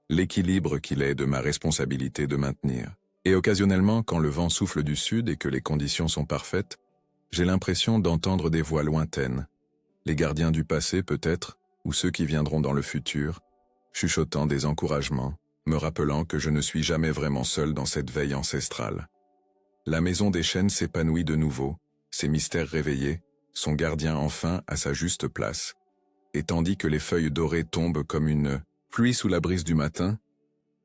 l'équilibre qu'il est de ma responsabilité de maintenir. Et occasionnellement, quand le vent souffle du sud et que les conditions sont parfaites, j'ai l'impression d'entendre des voix lointaines, les gardiens du passé peut-être, ou ceux qui viendront dans le futur, chuchotant des encouragements, me rappelant que je ne suis jamais vraiment seul dans cette veille ancestrale. La maison des chênes s'épanouit de nouveau, ses mystères réveillés, son gardien enfin à sa juste place. Et tandis que les feuilles dorées tombent comme une pluie sous la brise du matin,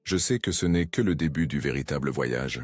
je sais que ce n'est que le début du véritable voyage.